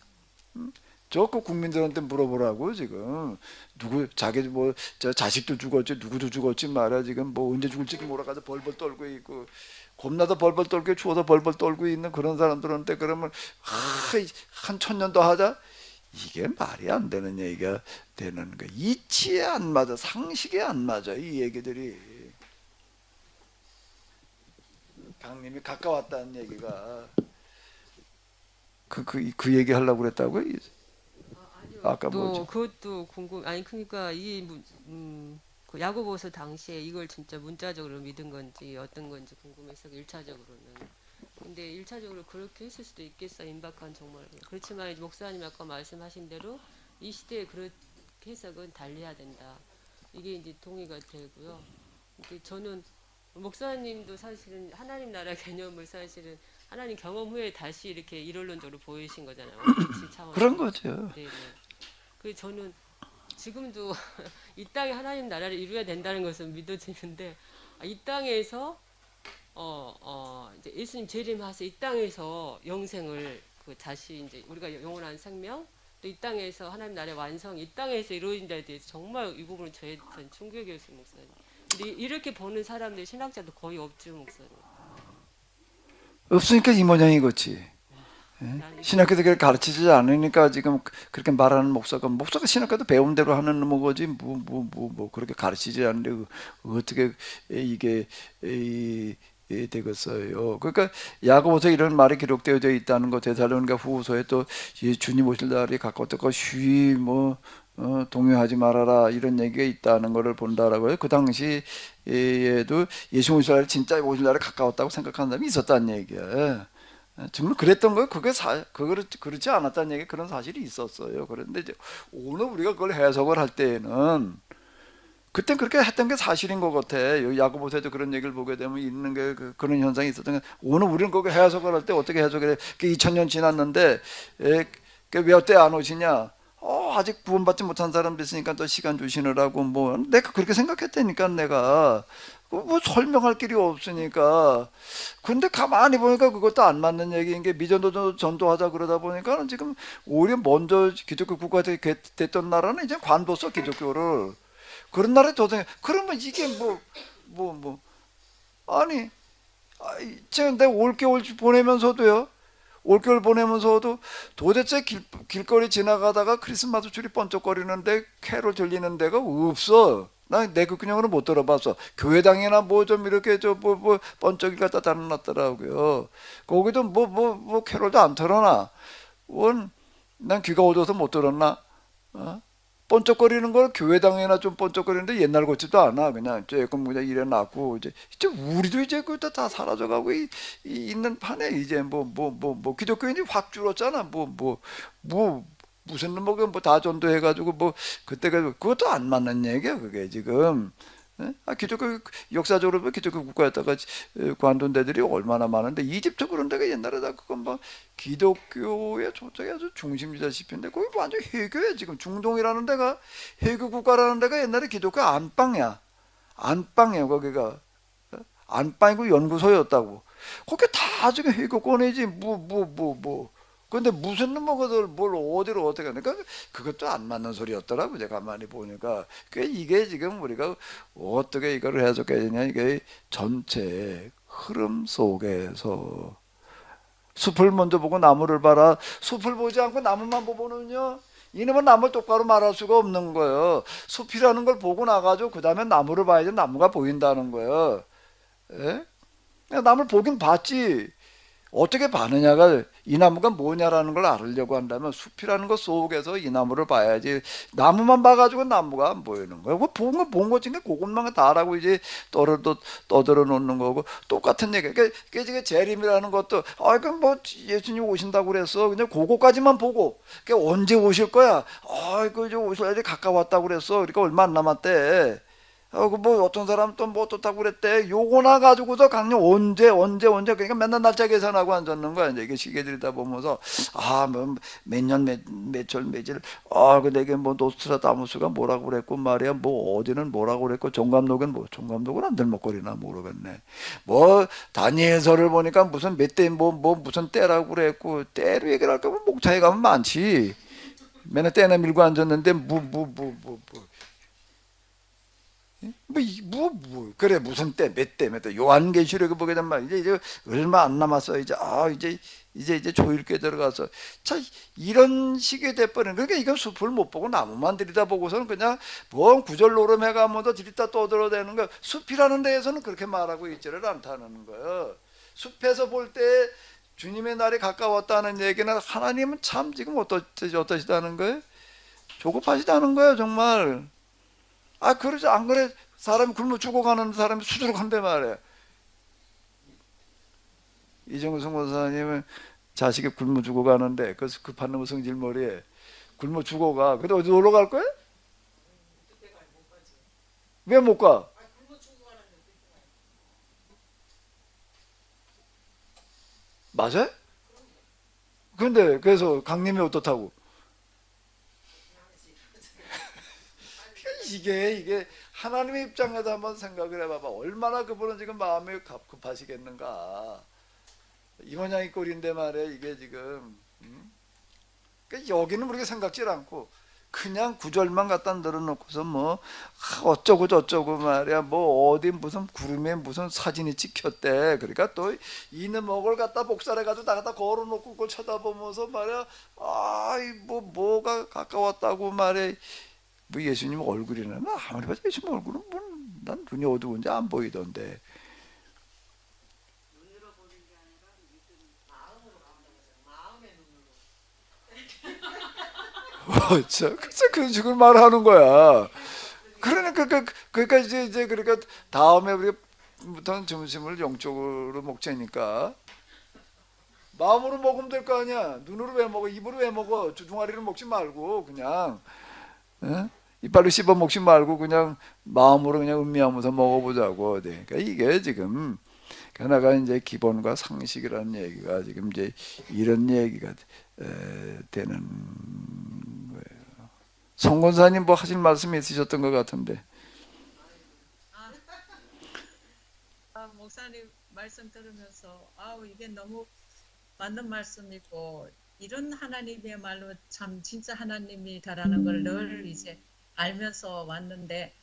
저그 국민들한테 물어보라고 지금 누구 자기 뭐 저 자식도 죽었지 누구도 죽었지 말이야 지금 뭐 언제 죽을지 몰라가지고 벌벌 떨고 있고 겁나서 벌벌 떨고 추워서 벌벌 떨고 있는 그런 사람들한테 그러면 한 1000년 더 하자. 이게 말이 안 되는 얘기가 되는 거야. 이치에 안 맞아. 상식에 안 맞아. 이 얘기들이. 강림이 가까웠다는 얘기가 그 얘기 하려고 그랬다고? 아니요. 아까 또 뭐죠? 그것도 궁금. 아니 그러니까 그 야고보서 당시에 이걸 진짜 문자적으로 믿은 건지 어떤 건지 궁금해서 1차적으로는. 근데 1차적으로 그렇게 했을 수도 있겠어. 임박한 정말. 그렇지만 이제 목사님 아까 말씀하신 대로 이 시대에 그렇게 해석은 달리해야 된다. 이게 이제 동의가 되고요. 근데 저는 목사님도 사실은 하나님 나라 개념을 사실은 하나님 경험 후에 다시 이렇게 이론론적으로 보이신 거잖아요. 원리치 차원에서. 그런 거죠. 네. 그 저는 지금도 이 땅에 하나님 나라를 이루어야 된다는 것은 믿어지는데 이 땅에서 이제 예수님 재림하셔서 이 땅에서 영생을 그 다시 이제 우리가 영원한 생명 또 이 땅에서 하나님 나라의 완성이 이 땅에서 이루어진다에 대해서 정말 이 부분은 저의 충격이었어요, 목사님. 근데 이렇게 보는 사람들 신학자도 거의 없죠, 목사님. 없으니까 이 모양이겠지. 신학교도 그렇게 가르치지 않으니까 지금 그렇게 말하는 목사가 신학교도 배운 대로 하는 거지 뭐 그렇게 가르치지 않는데 어떻게 이게 되겠어요. 그러니까 야고보서 이런 말이 기록되어져 있다는 것, 데살로니가 후서에 또 주님 오실 날이 가까웠다고 쉬 동요하지 말아라 이런 얘기가 있다는 것을 본다라고요. 그 당시에도 예수 오실 날이 진짜 오실 날이 가까웠다고 생각하는 사람이 있었다는 얘기야. 정말 그랬던 거 그렇지 않았다는 얘기 그런 사실이 있었어요. 그런데 이제 오늘 우리가 그걸 해석을 할 때에는 그땐 그렇게 했던 게 사실인 것 같아. 야고보서에도 그런 얘기를 보게 되면 있는 게 그런 현상이 있었던 게 오늘 우리는 그걸 해석을 할 때 어떻게 해석을 해? 2000년 지났는데 왜 어때 안 오시냐? 아직 구원받지 못한 사람도 있으니까 또 시간 주시느라고 뭐 내가 그렇게 생각했다니까 내가 뭐 설명할 길이 없으니까. 근데 가만히 보니까 그것도 안 맞는 얘기인 게 미전도 전도하자 그러다 보니까 지금 오히려 먼저 기독교 국가가 됐던 나라는 이제 관뒀어 기독교를. 그런 나라에 도전해. 그러면 이게 아니 제가 내가 올겨울 보내면서도 도대체 길거리 지나가다가 크리스마스 줄이 번쩍거리는데 캐롤 들리는 데가 없어. 나 내 그 근형으로 못 들어봤어. 교회당이나 뭐 좀 이렇게 번쩍이 갖다 달아놨더라고요. 거기도 캐롤도 안 틀어놔. 난 귀가 어두워서 못 들었나? 번쩍거리는 걸 교회당이나 좀 번쩍거리는데 옛날 같지도 않아. 그냥 조금 그냥 일어났고 이제 우리도 이제 그거 다 사라져가고 있는 판에 이제 기독교인이 확 줄었잖아. 무슨 다 전도해가지고 그때가 그것도 안 맞는 얘기야 그게 지금. 기독교 역사적으로 기독교 국가였다가 관둔 데들이 얼마나 많은데 이집트 그런 데가 옛날에다 그건 기독교의 저쪽에 아주 중심지다시피인데 거기 완전 해교야. 지금 중동이라는 데가 해교 국가라는 데가 옛날에 기독교 안방이야. 거기가 안방이고 연구소였다고. 거기 다 지금 해교권이지 근데 무슨 놈거들 뭘 어디로 어떻게 하니까 그것도 안 맞는 소리였더라고. 제가 가만히 보니까 이게 지금 우리가 어떻게 이걸 해석해야 되냐. 이게 전체 흐름 속에서 숲을 먼저 보고 나무를 봐라. 숲을 보지 않고 나무만 보면요 이놈은 나무를 똑바로 말할 수가 없는 거예요. 숲이라는 걸 보고 나가지고 그 다음에 나무를 봐야지 나무가 보인다는 거예요. 예? 나무를 보긴 봤지. 어떻게 봐느냐가 이 나무가 뭐냐라는 걸 알으려고 한다면 숲이라는 것 속에서 이 나무를 봐야지. 나무만 봐가지고 나무가 안 보이는 거예요. 본 거 중에 그것만 다라고 이제 떠들어 놓는 거고 똑같은 얘기. 그러니까 재림이라는 것도 그럼 예수님 오신다고 그랬어. 그냥 그거까지만 보고 언제 오실 거야? 이제 오실 날이 가까웠다고 그랬어. 그러니까 얼마 안 남았대. 어떤 사람 또 어떻다고 그랬대. 요거나 가지고서 강령 언제 그러니까 맨날 날짜 계산하고 앉았는 거야. 이제 이게 시계들이다 보면서 몇 년 몇절 며칠 내게 노스트라다무스가 뭐라고 그랬고 말이야. 어디는 뭐라고 그랬고 종감록은 안 들먹거리나 모르겠네. 다니엘서를 보니까 무슨 몇 대 무슨 때라고 그랬고 때로 얘기를 할 거면 목차에 가면 많지. 맨날 때나 밀고 앉았는데 그래 무슨 때 몇 때 요한계시록에 보게 되면 말이야 이제 얼마 안 남았어. 이제 조일께 들어가서 이런 식이 돼버리는. 그러니까 이건 숲을 못 보고 나무만 들여다보고서는 그냥 구절 노름해가면서 들이다 떠들어대는 거야. 숲이라는 데에서는 그렇게 말하고 있지를 않다는 거예요. 숲에서 볼 때 주님의 날이 가까웠다는 얘기는 하나님은 참 지금 어떠시다는 거예요? 조급하시다는 거예요 정말. 그러지 안 그래? 사람이 굶어 죽어가는 사람이 수두룩한데 말이야. 이정수 목사님은 자식이 굶어 죽어가는데 그 급한 놈의 성질머리에 굶어 죽어가. 근데 어디 놀러 갈 거야? 왜 못 가? 맞아요? 근데 그래서 강림이 어떻다고? 이게 하나님의 입장에서 한번 생각을 해봐봐. 얼마나 그분은 지금 마음이 급하시겠는가. 이모양이 꼴인데 말이야 이게 지금. 그러니까 여기는 우리가 생각질 않고 그냥 구절만 갖다 늘어놓고서 뭐 어쩌고 저쩌고 말이야 뭐 어디 무슨 구름에 무슨 사진이 찍혔대. 그러니까 또 이놈을 갖다 복사해가지고 다 갖다 걸어놓고 그걸 쳐다보면서 말이야 뭐가 가까웠다고 말이야. 뭐 예수님 얼굴이나 아무리 봐도 예수님 얼굴은 뭐 난 눈이 어두운지 안 보이던데. 글쎄 그런 식으로 말하는 거야. 그러니까 이제 그러니까 다음에 우리부터는 점심을 영적으로 먹자니까 마음으로 먹으면 될 거 아니야. 눈으로 왜 먹어? 입으로 왜 먹어? 주둥아리로 먹지 말고 그냥 이빨로 씹어 먹지 말고 그냥 마음으로 그냥 음미하면서 먹어보자고. 네. 그러니까 이게 지금 하나가 이제 기본과 상식이라는 얘기가 지금 이제 이런 얘기가 되는 거예요. 송 권사님 뭐 하실 말씀이 있으셨던 것 같은데. 목사님 말씀 들으면서 이게 너무 맞는 말씀이고 이런 하나님이야말로 참 진짜 하나님이다라는 걸 늘 이제 알면서 왔는데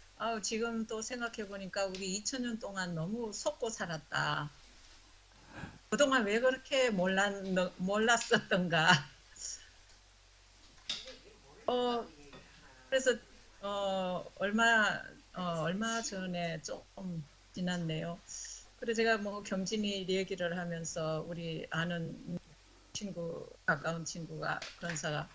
지금 또 생각해 보니까 우리 2000년 동안 너무 속고 살았다. 그동안 왜 그렇게 몰랐었던가. 그래서 얼마 전에 조금 지났네요. 그래서 제가 뭐 경진이 얘기를 하면서 우리 아는 친구, 가까운 친구가 권사가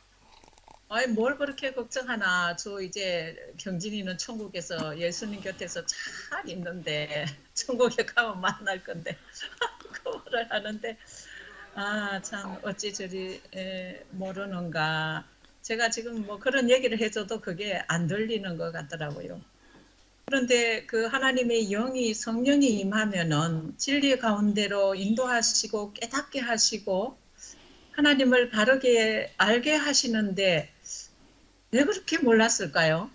뭘 그렇게 걱정하나. 저 이제 경진이는 천국에서 예수님 곁에서 잘 있는데 천국에 가면 만날 건데 그 말을 하는데 참 어찌 저리 모르는가. 제가 지금 뭐 그런 얘기를 해줘도 그게 안 들리는 것 같더라고요. 그런데 그 하나님의 영이 성령이 임하면은 진리 가운데로 인도하시고 깨닫게 하시고 하나님을 바르게 알게 하시는데 왜 그렇게 몰랐을까요?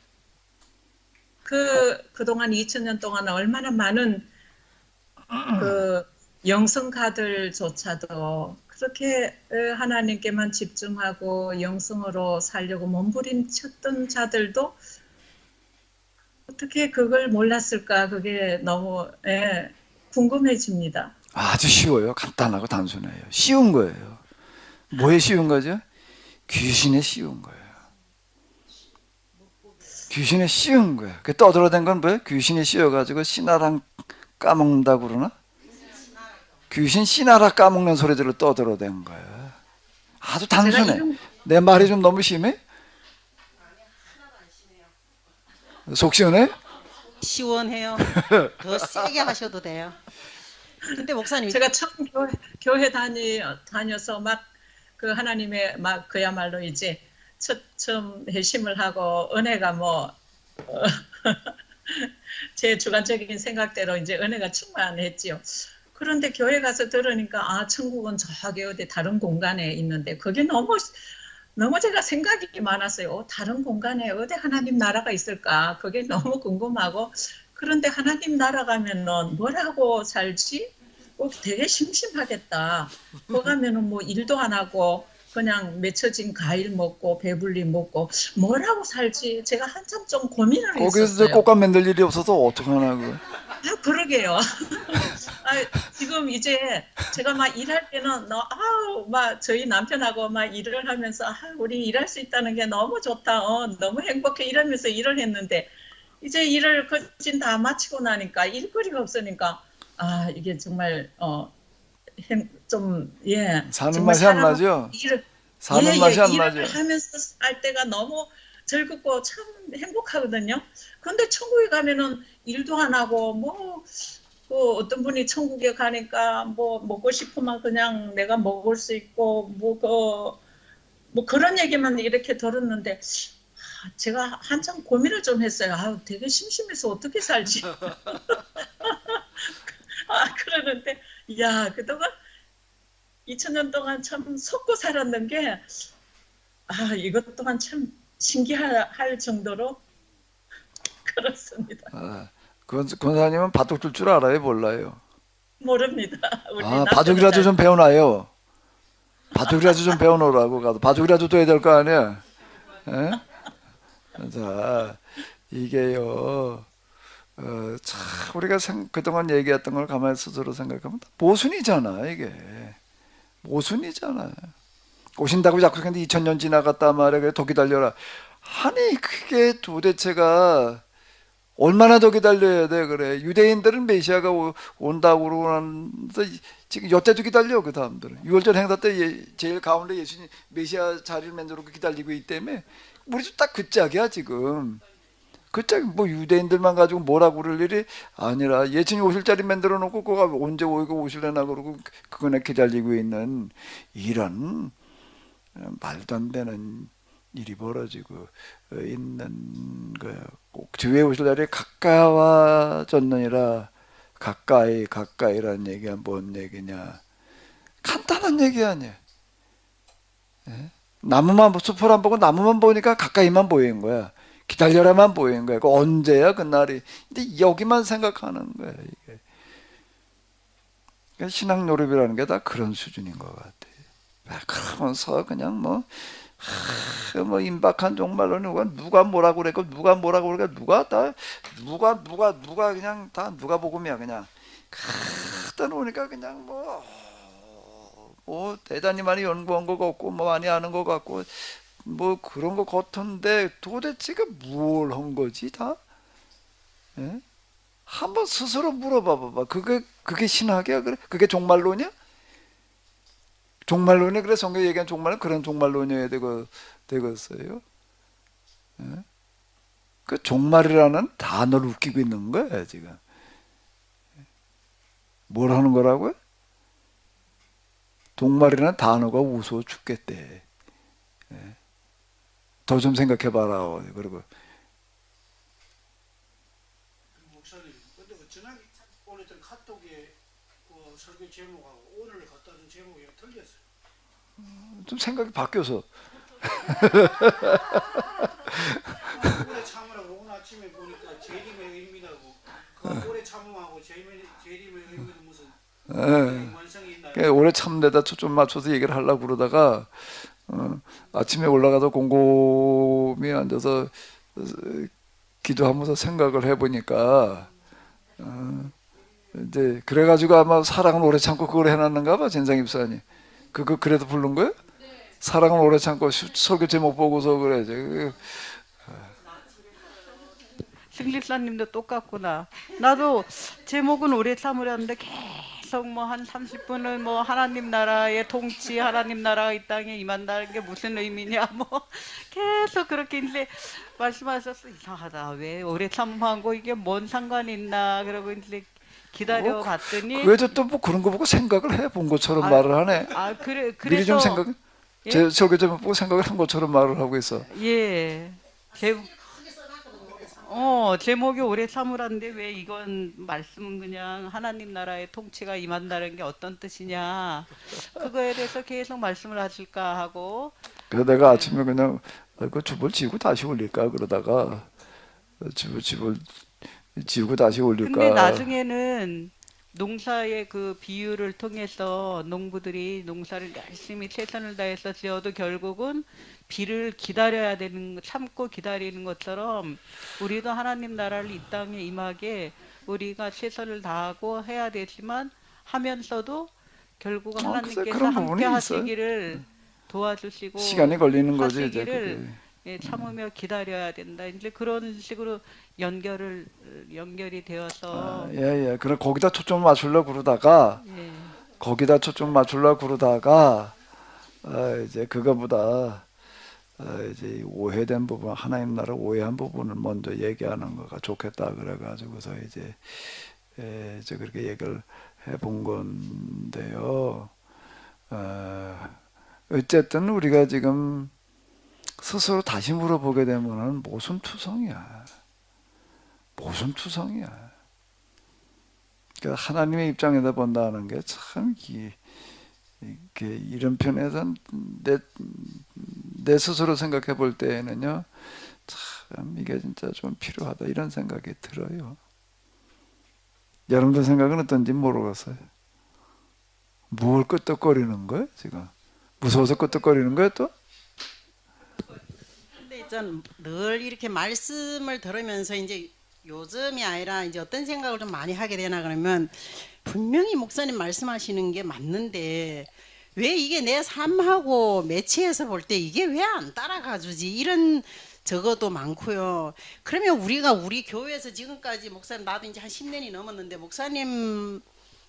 그동안 2000년 동안 얼마나 많은 그 영성가들조차도 그렇게 하나님께만 집중하고 영성으로 살려고 몸부림쳤던 자들도 어떻게 그걸 몰랐을까? 그게 너무 궁금해집니다. 아주 쉬워요. 간단하고 단순해요. 쉬운 거예요. 뭐에 쉬운 거죠? 귀신에 쉬운 거예요. 귀신에 씌운 거예요. 그 떠들어댄 건 뭐예요? 귀신이 씌워가지고 씨나랑 까먹는다고 그러나? 귀신 씨나라 까먹는 소리들을 떠들어댄 거예요. 아주 단순해. 내 말이 좀 너무 심해? 속 시원해? 시원해요. 더 세게 하셔도 돼요. 근데 목사님 제가 처음 교회 다녀서 막 그 하나님의 막 그야말로 이제 처음 회심을 하고 은혜가 뭐 제 주관적인 생각대로 이제 은혜가 충만했지요. 그런데 교회 가서 들으니까 천국은 저기 어디 다른 공간에 있는데 그게 너무 제가 생각이 많았어요. 다른 공간에 어디 하나님 나라가 있을까? 그게 너무 궁금하고 그런데 하나님 나라 가면은 뭐라고 살지? 되게 심심하겠다. 거 가면은 뭐 일도 안 하고 그냥 맺혀진 과일 먹고 배불리 먹고 뭐라고 살지? 제가 한참 좀 고민을 했었어요. 거기서 꽃감 만들 일이 없어서 어떡하냐고. 그러게요. 지금 이제 제가 막 일할 때는 막 저희 남편하고 막 일을 하면서 우리 일할 수 있다는 게 너무 좋다. 너무 행복해 이러면서 일을 했는데 이제 일을 거진 다 마치고 나니까 일거리가 없으니까 이게 정말 사는 맛이 안 나죠? 사는 맛이 안 나죠? 일을 하면서 할 때가 너무 즐겁고 참 행복하거든요. 그런데 천국에 가면은 일도 안 하고 어떤 분이 천국에 가니까 뭐 먹고 싶으면 그냥 내가 먹을 수 있고 뭐 그런 얘기만 이렇게 들었는데 제가 한참 고민을 좀 했어요. 되게 심심해서 어떻게 살지? 그러는데 그동안 2000년 동안 참 속고 살았는 게 이것 또한 참 신기할 정도로 그렇습니다. 권사님은 바둑 둘 줄 알아요, 몰라요? 모릅니다. 우리 바둑이라도 좀 배워놔요. 바둑이라도 좀 배워놓으라고 가도 바둑이라도 둬야 될 거 아니야. 에? 자, 이게요. 참 우리가 그동안 얘기했던 걸 가만히 스스로 생각하면 모순이잖아. 이게 모순이잖아. 오신다고 자꾸 근데 2000년 지나갔다 말이야. 그래 더 기다려라. 아니 그게 도대체가 얼마나 더 기다려야 돼. 그래 유대인들은 메시아가 온다고 그러는데 지금 여태도 기다려. 그 다음들은 6월절 행사 때 제일 가운데 예수님 메시아 자리를 만들고 기다리고 있다며. 우리도 딱 그 짝이야 지금. 그 짝 뭐 유대인들만 가지고 뭐라고 그럴 일이 아니라 예수님 오실 자리 만들어 놓고 그가 언제 오실래나 그러고 그거나 기다리고 있는 이런 말도 안 되는 일이 벌어지고 있는 거야. 꼭 주의 오실 날이 가까워졌느니라. 가까이라는 얘기가 뭔 얘기냐? 간단한 얘기 아니야. 예? 나무만 숲을 안 보고 나무만 보니까 가까이만 보이는 거야. 기다려라만 보이는 거야. 그 언제야 그날이? 근데 여기만 생각하는 거야 이게. 그러니까 신앙 노력이라는 게 다 그런 수준인 것 같아. 그러면서 그냥 뭐 임박한 종말로 누가 뭐라고 그랬고 누가 뭐라고 그러니까 누가 그냥 다 누가 복음이야 그냥. 갖다 놓으니까 그냥 뭐 대단히 많이 연구한 거 같고 뭐 많이 아는 거 같고 뭐 그런 거 같은데 도대체가 뭘 한 거지 다? 예? 한번 스스로 물어봐봐. 그게 신학이야 그래? 그게 종말론이야? 종말론이 그래 성경 얘기한 종말은 그런 종말론이어야 되겠어요? 예? 그 종말이라는 단어를 웃기고 있는 거야 지금. 뭘 하는 거라고요? 종말이라는 단어가 우스워 죽겠대. 예? 더 좀 생각해봐라. 그리고 목사님, 근데 어쩌나 보냈던 카톡에 그 설교 제목하고 오늘 갖다 준 제목이 틀렸어요. 좀 생각이 바뀌어서. 오래 참으라고 오늘 아침에 보니까 재림의 의미라고 그 오래 참음하고 재림의 의미는 무슨 완성이 있나요? 오래 참는데다 초점 맞춰서 얘기를 하려고 그러다가 아침에 올라가서 곰곰이 앉아서 기도하면서 생각을 해보니까 이제 그래가지고 아마 사랑은 오래 참고 그걸 해놨는가 봐 진상 입사님. 그래도 부른 거예요? 사랑은 오래 참고 설교 제목 보고서 그래. 승집사님도 똑같구나. 나도 제목은 오래 참으려는데 계속 뭐 한 30분은 뭐 하나님 나라의 통치, 하나님 나라가 이 땅에 임한다는 게 무슨 의미냐 뭐 계속 그렇게 이제 말씀하셨어. 이상하다. 왜 오래 참음하고 이게 뭔 상관이 있나 그러고 이제 기다려 봤더니 그래도 또 뭐 그런 거 보고 생각을 해본 것처럼 말을 하네. 그래 미리 좀 그래서 생각. 제 설교 제목 보고 생각을 한 것처럼 말을 하고 있어. 예. 제목이 오래 참으라는데 왜 이건 말씀은 그냥 하나님 나라의 통치가 임한다는 게 어떤 뜻이냐 그거에 대해서 계속 말씀을 하실까 하고 그래서 내가 아침에 그냥 그 줍을 지우고 다시 올릴까 그러다가 줍을 지우고 다시 올릴까. 근데 나중에는 농사의 그 비유를 통해서 농부들이 농사를 열심히 최선을 다해서 지어도 결국은 비를 기다려야 되는 참고 기다리는 것처럼 우리도 하나님 나라를 이 땅에 임하게 우리가 최선을 다하고 해야 되지만 하면서도 결국은 하나님께서 그런 부분이 함께 있어요. 하시기를 도와주시고 시간이 걸리는 거지 이제 하시기를 그게. 참으며 기다려야 된다. 이제 그런 식으로 연결이 되어서 예. 그럼 거기다 초점 맞추려고 그러다가 예. 이제 그거보다 이제 오해된 부분, 하나님 나라 오해한 부분을 먼저 얘기하는 거가 좋겠다 그래가지고서 이제 그렇게 얘기를 해본 건데요. 어쨌든 우리가 지금 스스로 다시 물어보게 되면은 모순투성이야. 그러니까 하나님의 입장에서 본다는 게 참 이런 편에서 내 스스로 생각해 볼 때에는요, 참 참 이게 진짜 좀 필요하다 이런 생각이 들어요. 여러분들 생각은 어떤지 모르겠어요. 뭘 끄떡거리는 거예요 지금? 무서워서 끄떡거리는 거예요 또? 근데 늘 이렇게 말씀을 들으면서 이제 요즘이 아니라 이제 어떤 생각을 좀 많이 하게 되나 그러면 분명히 목사님 말씀하시는 게 맞는데 왜 이게 내 삶하고 매치해서 볼 때 이게 왜 안 따라가 주지 이런 적어도 많고요. 그러면 우리가 우리 교회에서 지금까지 목사님 나도 이제 한 10년이 넘었는데 목사님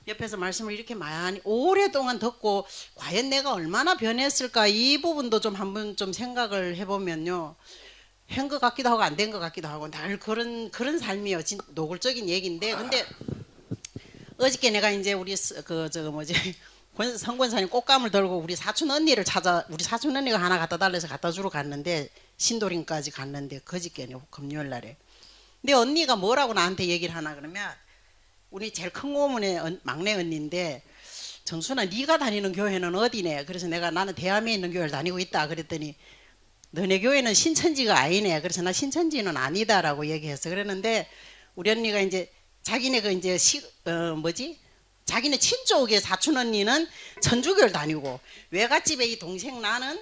옆에서 말씀을 이렇게 많이 오랫동안 듣고 과연 내가 얼마나 변했을까 이 부분도 좀 한번 좀 생각을 해보면요. 한 것 같기도 하고 안 된 것 같기도 하고 늘 그런 삶이요. 노골적인 얘기인데 근데 어저께 내가 이제 우리 성권사님 꽃감을 들고 우리 사촌 언니를 찾아 우리 사촌 언니가 하나 갖다 달래서 갖다 주러 갔는데 신도림까지 갔는데 그저께네 금요일 날에 근데 언니가 뭐라고 나한테 얘기를 하나 그러면 우리 제일 큰 고문의 막내 언니인데 정순아 네가 다니는 교회는 어디네 그래서 내가 나는 대암에 있는 교회를 다니고 있다 그랬더니 너네 교회는 신천지가 아니네 그래서 나 신천지는 아니다라고 얘기했어 그랬는데 우리 언니가 이제 자기네 그 이제 자기네 친쪽의 사촌 언니는 천주교를 다니고 외갓집에 이 동생 나는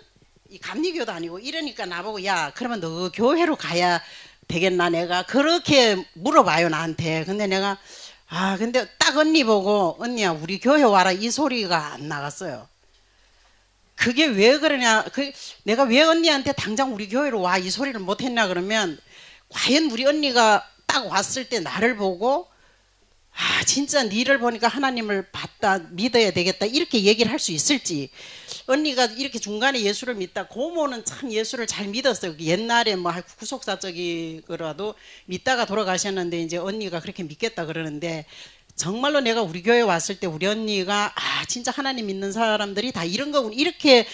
이 감리교 다니고 이러니까 나보고 야 그러면 너 교회로 가야 되겠나 내가 그렇게 물어봐요 나한테 근데 내가 근데 딱 언니 보고 언니야 우리 교회 와라 이 소리가 안 나갔어요. 그게 왜 그러냐 내가 왜 언니한테 당장 우리 교회로 와 이 소리를 못 했나 그러면 과연 우리 언니가 딱 왔을 때 나를 보고 진짜 니를 보니까 하나님을 봤다 믿어야 되겠다 이렇게 얘기를 할 수 있을지 언니가 이렇게 중간에 예수를 믿다 고모는 참 예수를 잘 믿었어요. 옛날에 뭐 구속사적이라도 믿다가 돌아가셨는데 이제 언니가 그렇게 믿겠다 그러는데 정말로 내가 우리 교회 왔을 때 우리 언니가 진짜 하나님 믿는 사람들이 다 이런 거군 이렇게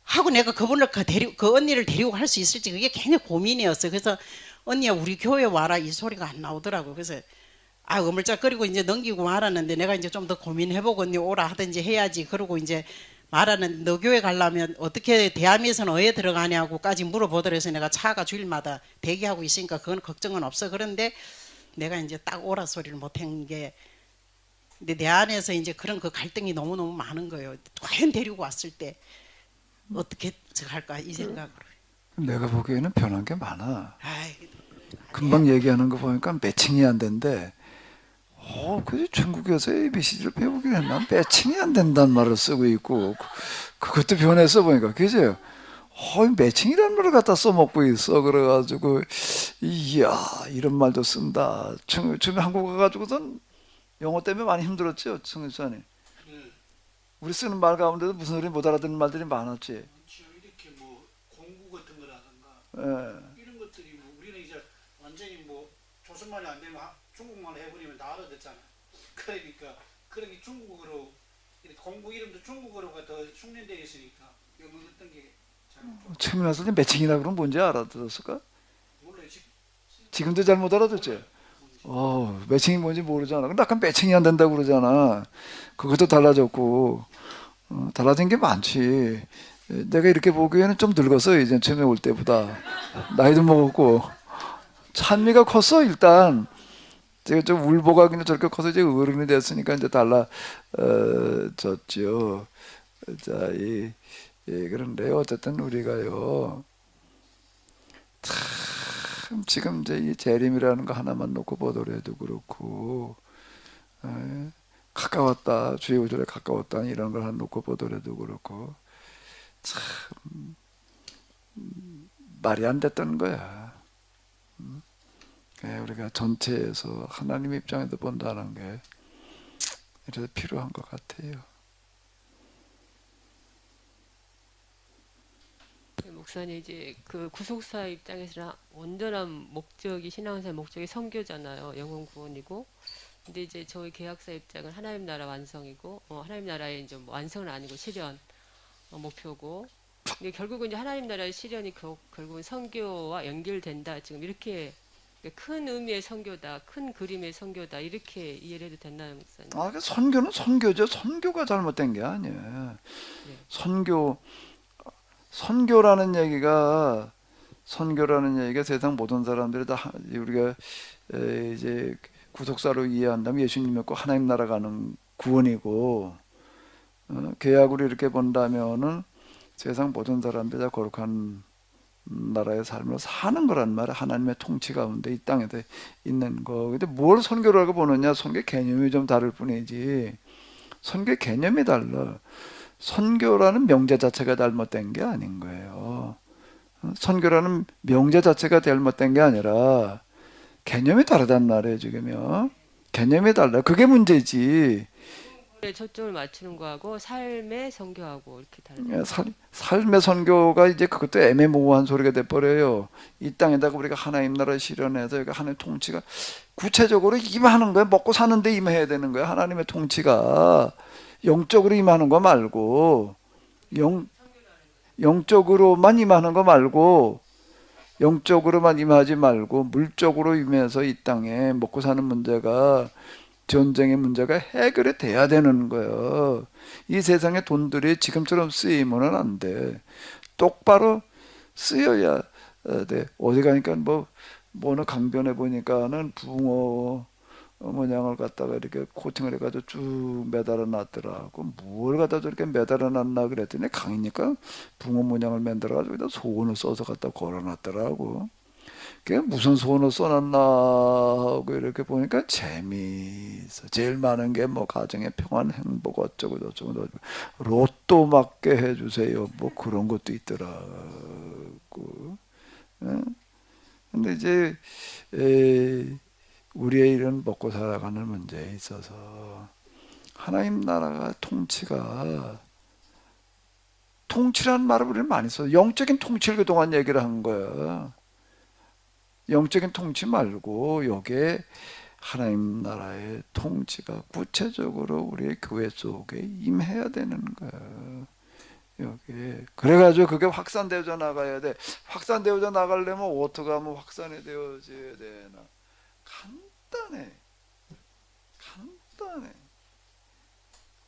하고 내가 그 언니를 데리고 할 수 있을지 그게 굉장히 고민이었어요. 그래서 언니야 우리 교회 와라 이 소리가 안 나오더라고요. 그래서 어물짝거리고 이제 넘기고 말았는데 내가 이제 좀 더 고민해보고 언니 오라 하든지 해야지 그러고 이제 말하는 너 교회 가려면 어떻게 대함에서는 어디에 들어가냐고까지 물어보더래서 내가 차가 주일마다 대기하고 있으니까 그건 걱정은 없어. 그런데 내가 이제 딱 오라 소리를 못한 게 근데 내 안에서 이제 그런 그 갈등이 너무너무 많은 거예요. 과연 데리고 왔을 때 어떻게 할까 이 생각으로. 내가 보기에는 변한 게 많아. 금방 얘기하는 거 보니까 매칭이 안 된대. 그지 중국에서 ABC를 배우긴 했나? 매칭이 안 된다는 말을 쓰고 있고 그것도 변했어 보니까 그죠? 매칭이라는 말을 갖다 써먹고 있어. 그래가지고 이야 이런 말도 쓴다. 지금 한국 가가지고선 영어 때문에 많이 힘들었죠, 청유사님. 우리 쓰는 말 가운데도 무슨 소리 못 알아듣는 말들이 많았지. 이렇게 뭐 공구 같은 거라든가 예. 이런 것들이 우리는 이제 완전히 조선말이 안 되면 중국말 해버리면 다 알아듣잖아. 그러니까 그렇게 중국어로 공부 이름도 중국어로가 더 숙련되어 있으니까 영어 어떤 게 잘 처음에 왔을 때 매칭이라 그러면 뭔지 알아들었을까? 몰라요. 지금도 잘 못 알아듣지? 매칭이 뭔지 모르잖아. 근데 아까 매칭이 안 된다고 그러잖아. 그것도 달라졌고 달라진 게 많지. 내가 이렇게 보기에는 좀 늙었어 이제 처음에 올 때보다. 나이도 먹었고 찬미가 컸어 일단. 제가 좀 울보가 그냥 저렇게 커서 이제 어른이 됐으니까 이제 달라졌죠. 그런데 어쨌든 우리가요. 참 지금 이제 이 재림이라는 거 하나만 놓고 보더라도 그렇고 가까웠다 주의 오절에 가까웠다 이런 걸 놓고 보더라도 그렇고 참 말이 안 됐던 거야. 우리가 전체에서 하나님 입장에서 본다는 게 이래서 필요한 것 같아요. 목사님 이제 그 구속사 입장에서는 온전한 목적이 신앙생활 목적이 선교잖아요. 영혼 구원이고. 근데 이제 저희 개혁사 입장은 하나님 나라 완성이고 하나님 나라의 이제 완성은 아니고 실현 목표고. 근데 결국은 이제 하나님 나라의 실현이 결국은 선교와 연결된다. 지금 이렇게 큰 의미의 선교다, 큰 그림의 선교다 이렇게 이해를 해도 되나요, 목사님? 선교는 선교죠. 선교가 잘못된 게 아니에요. 네. 선교라는 얘기가 선교라는 얘기가 세상 모든 사람들이 다 우리가 이제 구속사로 이해한다면 예수님이었고 하나님 나라 가는 구원이고, 개약으로 이렇게 본다면은 세상 모든 사람들이 다 거룩한 나라의 삶을 사는 거란 말이야. 하나님의 통치 가운데 이 땅에 있는 거. 근데 뭘 선교라고 보느냐? 선교 개념이 좀 다를 뿐이지. 선교 개념이 달라. 선교라는 명제 자체가 잘못된 게 아닌 거예요. 선교라는 명제 자체가 잘못된 게 아니라 개념이 다르단 말이에요, 지금요. 개념이 달라. 그게 문제지. 초점을 맞추는 거하고 삶의 선교하고 이렇게 다르죠. 삶의 선교가 이제 그것도 애매모호한 소리가 돼버려요. 이 땅에다가 우리가 하나님 나라 실현해서 여기 하나님 통치가 구체적으로 임하는 거야. 먹고 사는데 임해야 되는 거야. 하나님의 통치가 영적으로 임하는 거 말고, 영적으로만 임하는 거 말고, 영적으로만 임하지 말고 물적으로 임해서 이 땅에 먹고 사는 문제가, 전쟁의 문제가 해결이 돼야 되는 거예요. 이 세상의 돈들이 지금처럼 쓰이면은 안 돼. 똑바로 쓰여야 돼. 어디 가니까 어느 강변에 보니까는 붕어 모양을 갖다가 이렇게 코팅을 해가지고 쭉 매달아 놨더라고. 뭘 갖다 저렇게 매달아 놨나 그랬더니 강이니까 붕어 모양을 만들어가지고 여기다 소원을 써서 갖다 걸어놨더라고. 그게 무슨 소원을 써놨나 하고 이렇게 보니까 재미있어. 제일 많은 게 뭐 가정의 평안, 행복 어쩌고 저쩌고 로또 맞게 해주세요. 뭐 그런 것도 있더라고. 근데 이제 우리의 이런 먹고 살아가는 문제에 있어서 하나님 나라가 통치란 말을 우리는 많이 써요. 영적인 통치를 그동안 얘기를 한 거야. 영적인 통치 말고 여기에 하나님 나라의 통치가 구체적으로 우리의 교회 속에 임해야 되는 거야. 여기에. 그래가지고 그게 확산되어져 나가야 돼. 확산되어져 나가려면 어떻게 하면 확산이 되어져야 되나? 간단해.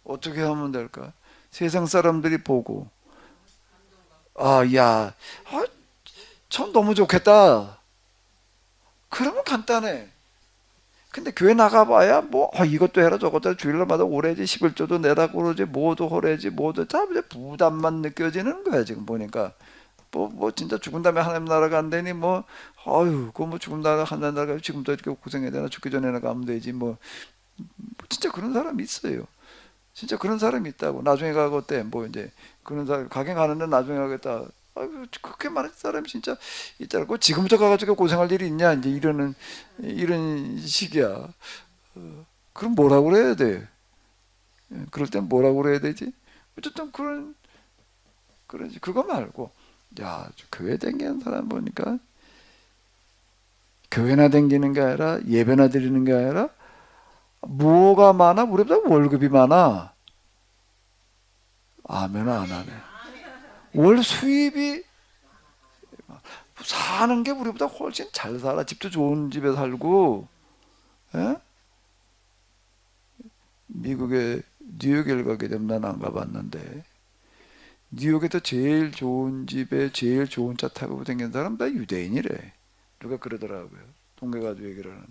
어떻게 하면 될까? 세상 사람들이 보고 참 너무 좋겠다. 그러면 간단해. 근데 교회 나가봐야 이것도 해라 저것도 해라 주일날마다 오래지 11조도 내라 그러지 뭐도 허래지 뭐도 다 이제 부담만 느껴지는 거야. 지금 보니까 진짜 죽은 다음에 하나님 나라 간다니 죽은 다음에 하나님 나라 지금도 이렇게 고생해야 되나? 죽기 전에나 가면 되지 진짜 그런 사람이 있어요. 진짜 그런 사람이 있다고. 나중에 가고 어때? 이제 그런 사람 가긴 가는데 나중에 가겠다. 그렇게 많은 사람이 진짜 있더라고. 지금부터 가가지고 고생할 일이 있냐? 이제 이런 식이야. 그럼 뭐라고 그래야 돼? 그럴 땐 뭐라고 그래야 되지? 어쨌든 그러지. 그거 말고, 교회 다니는 사람 보니까 교회나 다니는 게 아니라 예배나 드리는 게 아니라 뭐가 많아? 우리보다 월급이 많아. 아멘 안 하네. 월 수입이 사는 게 우리보다 훨씬 잘 살아. 집도 좋은 집에 살고. 미국의 뉴욕에 가게 되면 난 안 가봤는데 뉴욕에서 제일 좋은 집에 제일 좋은 차 타고 다니는 사람 다 유대인이래. 누가 그러더라고요. 동네 가지고 얘기를 하는.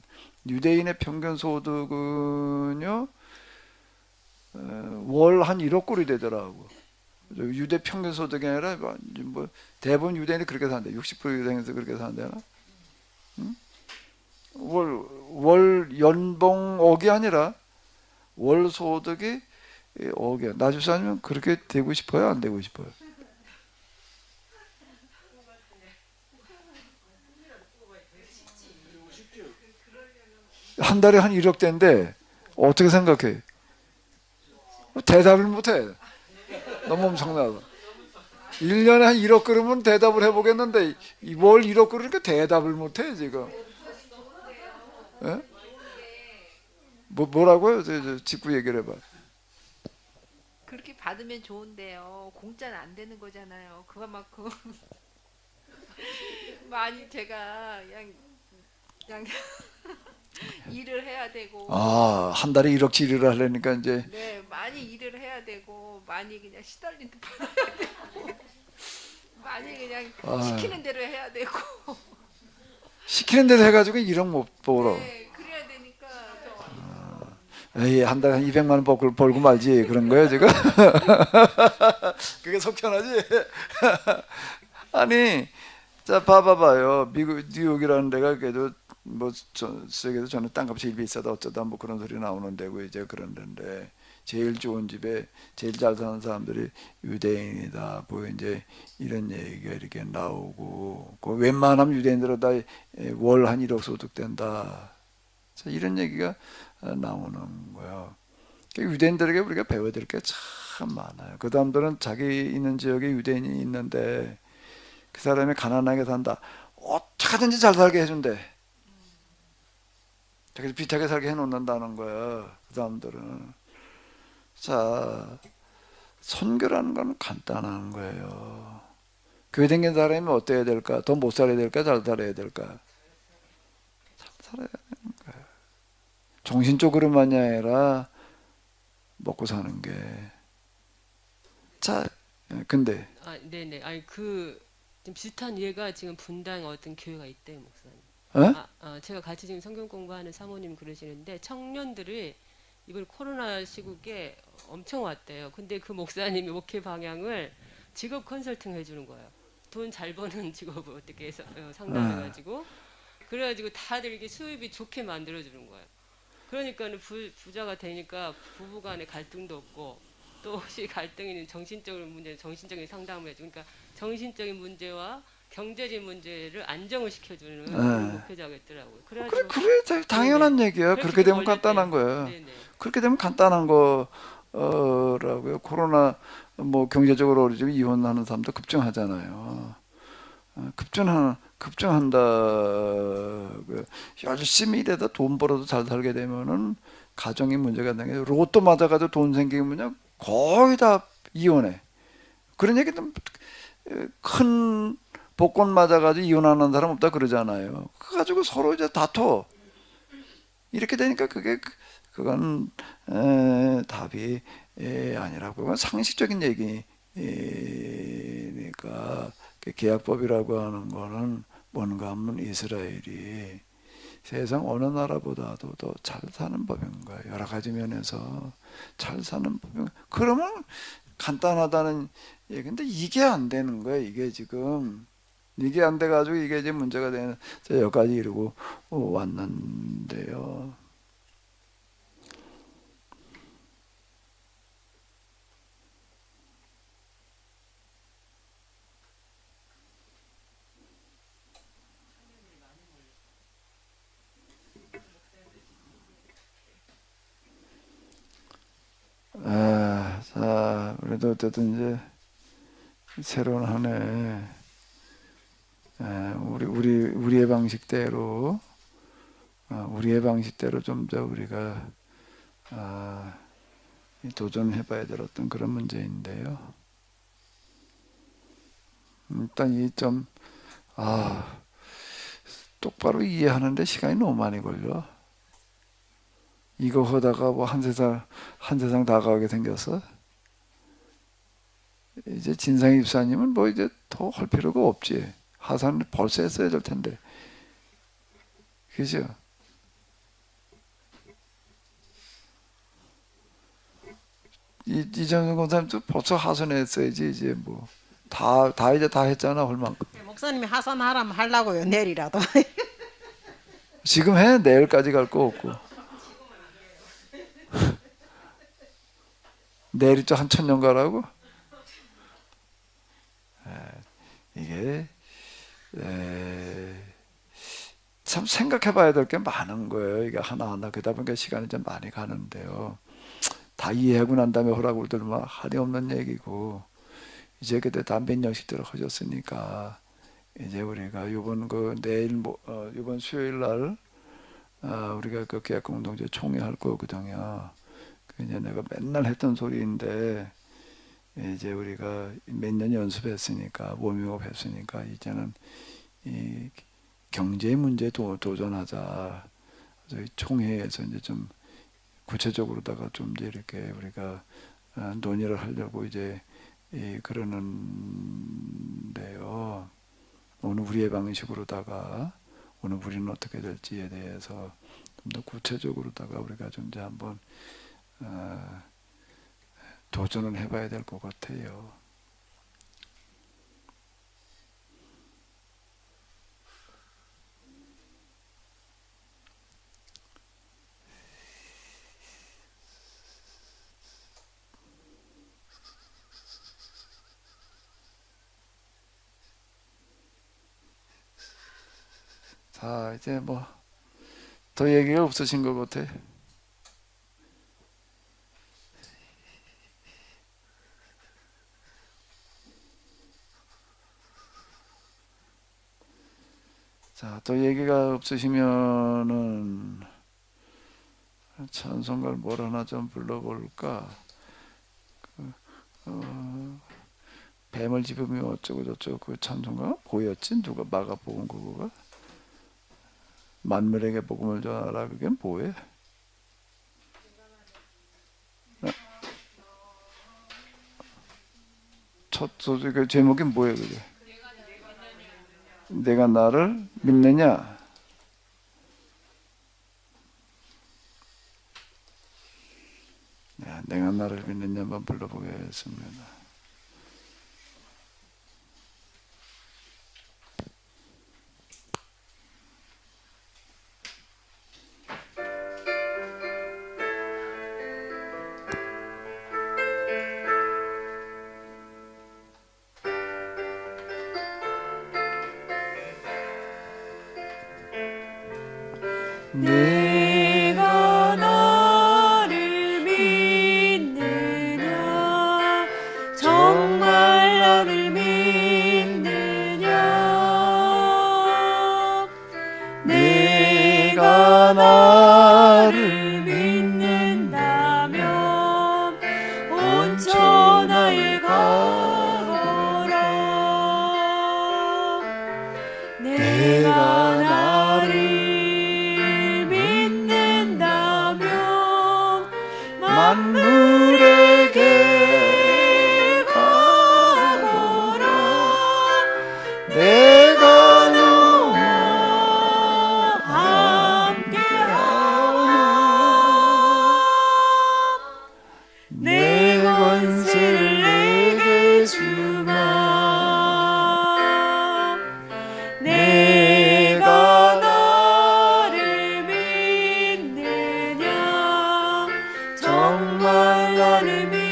유대인의 평균 소득은요 월 한 1억 꼴이 되더라고. 유대 평균 소득이 아니라 대부분 유대인이 그렇게 산대. 60% 유대인에서 그렇게 산대나? 월 연봉 억이 아니라 월 소득이 억이야. 나 집사님은 그렇게 되고 싶어요? 안 되고 싶어요? 한 달에 한 1억 대인데 어떻게 생각해? 대답을 못해. 너무 엄청나다. 1년에 한 1억 그러면 대답을 해보겠는데 월 1억 그러니까 대답을 못해 지금. 뭐라고요? 직구 얘기를 해봐. 그렇게 받으면 좋은데요. 공짜는 안 되는 거잖아요. 그만큼 많이 제가 그냥 일을 해야 되고. 한 달에 1억치 일을 하려니까 이제. 네, 많이 일을 해야 되고 많이 그냥 시달린 듯 받아야 되고 많이 그냥 그냥 아. 시키는 대로 해야 되고. 시키는 대로 해가지고 1억 못 벌어. 네, 그래야 되니까 좀. 에이, 한 달에 한 200만 원 벌고 말지 그런 거예요 지금? 그게 속편하지? 아니, 자 봐봐봐요. 미국 뉴욕이라는 데가 그래도 뭐 세계에서 저는 땅값이 제일 비싸다 어쩌다 뭐 그런 소리 나오는 데고 이제 그런 데인데 제일 좋은 집에 제일 잘 사는 사람들이 유대인이다. 뭐 이제 이런 얘기가 이렇게 나오고 그 웬만하면 유대인들은 다 월 한 1억 소득 된다. 자, 이런 얘기가 나오는 거예요. 유대인들에게 우리가 배워야 될 게 참 많아요. 그 사람들은 자기 있는 지역에 유대인이 있는데 그 사람이 가난하게 산다. 어떻게든지 잘 살게 해준대. 그래서 비슷하게 살게 해놓는다는 거야. 그 사람들은. 자, 선교라는 건 간단한 거예요. 교회 다니는 사람이 어때야 될까? 더 못 살아야 될까? 잘 살아야 될까? 잘 살아야 되는 거예요. 정신적으로만이 아니라 먹고 사는 게. 자, 근데 네네. 아니 좀 비슷한 예가 지금 분당 어떤 교회가 있대요, 목사님. 제가 같이 지금 성경 공부하는 사모님 그러시는데 청년들이 이번 코로나 시국에 엄청 왔대요. 근데 그 목사님이 목회 방향을 직업 컨설팅 해주는 거예요. 돈 잘 버는 직업을 어떻게 해서 상담해가지고 그래가지고 다들 이게 수입이 좋게 만들어주는 거예요. 그러니까는 부자가 되니까 부부간의 갈등도 없고 또 혹시 갈등이 있는 정신적인 문제, 정신적인 상담을 해주고 그러니까 정신적인 문제와 경제적인 문제를 안정을 시켜주는 목표자가 있더라고요. 그래 당연한 얘기야. 그렇게 되면 간단한 거야. 그렇게 되면 간단한 거라고요. 코로나 뭐 경제적으로 어려지고 이혼하는 사람도 급증하잖아요. 급증한다. 열심히 일해다 돈 벌어도 잘 살게 되면은 가정이 문제가 되는 게 로또 맞아가지고 돈 생기면 거의 다 이혼해. 그런 얘기도 큰 복권 맞아가지고 이혼하는 사람 없다 그러잖아요. 그거 가지고 서로 이제 다퉈. 이렇게 되니까 그건 답이 아니라고. 그건 상식적인 얘기니까 계약법이라고 하는 거는 뭔가 하면 이스라엘이 세상 어느 나라보다도 더 잘 사는 법인 거예요. 여러 가지 면에서 잘 사는 법인. 그러면 간단하다는 얘기인데 이게 안 되는 거예요. 이게 지금 이게 안 돼가지고 이게 이제 문제가 되는 여기까지 이러고 왔는데요. 자, 그래도 어쨌든 이제 새로운 한 해 우리의 방식대로 좀 더 우리가 도전해봐야 될 어떤 그런 문제인데요. 일단 이 점 똑바로 이해하는데 시간이 너무 많이 걸려. 이거 하다가 뭐 한 세상 다 가게 생겼어. 이제 진상 입사님은 뭐 이제 더 할 필요가 없지. 하산을 벌써 했어야 될 텐데. 그죠? 이정근 권사님도 벌써 하산했어야지. 이제 뭐 이제 다 했잖아. 할 만큼. 목사님이 하산하라면 하려고요. 내일이라도. 지금 해. 내일까지 갈 거 없고. 내일이 또 한 1000년 가라고? 이게 참 생각해봐야 될 게 많은 거예요. 이게 하나하나 그러다 보니까 시간이 좀 많이 가는데요. 다 이해하고 난 다음에 하라고 그러면 한이 없는 얘기고 이제 그때 다 몇 년씩들 하셨으니까 이제 우리가 요번 요번 수요일 날 우리가 그 계약 공동체 총회할 거거든요. 이제 내가 맨날 했던 소리인데 이제 우리가 몇 년 연습했으니까 워밍업 했으니까 이제는 이 경제 문제에 도전하자. 그래서 총회에서 이제 좀 구체적으로다가 좀 이제 이렇게 우리가 논의를 하려고 이제 그러는데요. 오늘 우리의 방식으로다가 오늘 우리는 어떻게 될지에 대해서 좀 더 구체적으로다가 우리가 좀 이제 한번 도전을 해봐야 될 것 같아요. 자, 이제 뭐 더 얘기가 없으신 것 같아. 자, 또 얘기가 없으시면은 찬송가를 뭘 하나 좀 불러볼까? 뱀을 집으며 어쩌고 저쩌고 그 찬송가 뭐였지? 누가 마가복음 그거가? 만물에게 복음을 전하라. 그게 뭐예요? 첫 소절 그 제목이 뭐예요? 그게? 내가 나를 믿느냐? 내가 나를 믿느냐 한번 불러보겠습니다. 내가 나를 믿느냐 정말 나를 믿느냐 내가 나를 믿는다면 온 천하에 가거라 내가 나를 만물에게 가거라 내가 너와 함께하나 내 권세를 내게 주마 내가 나를 믿느냐 정말 나를 믿느냐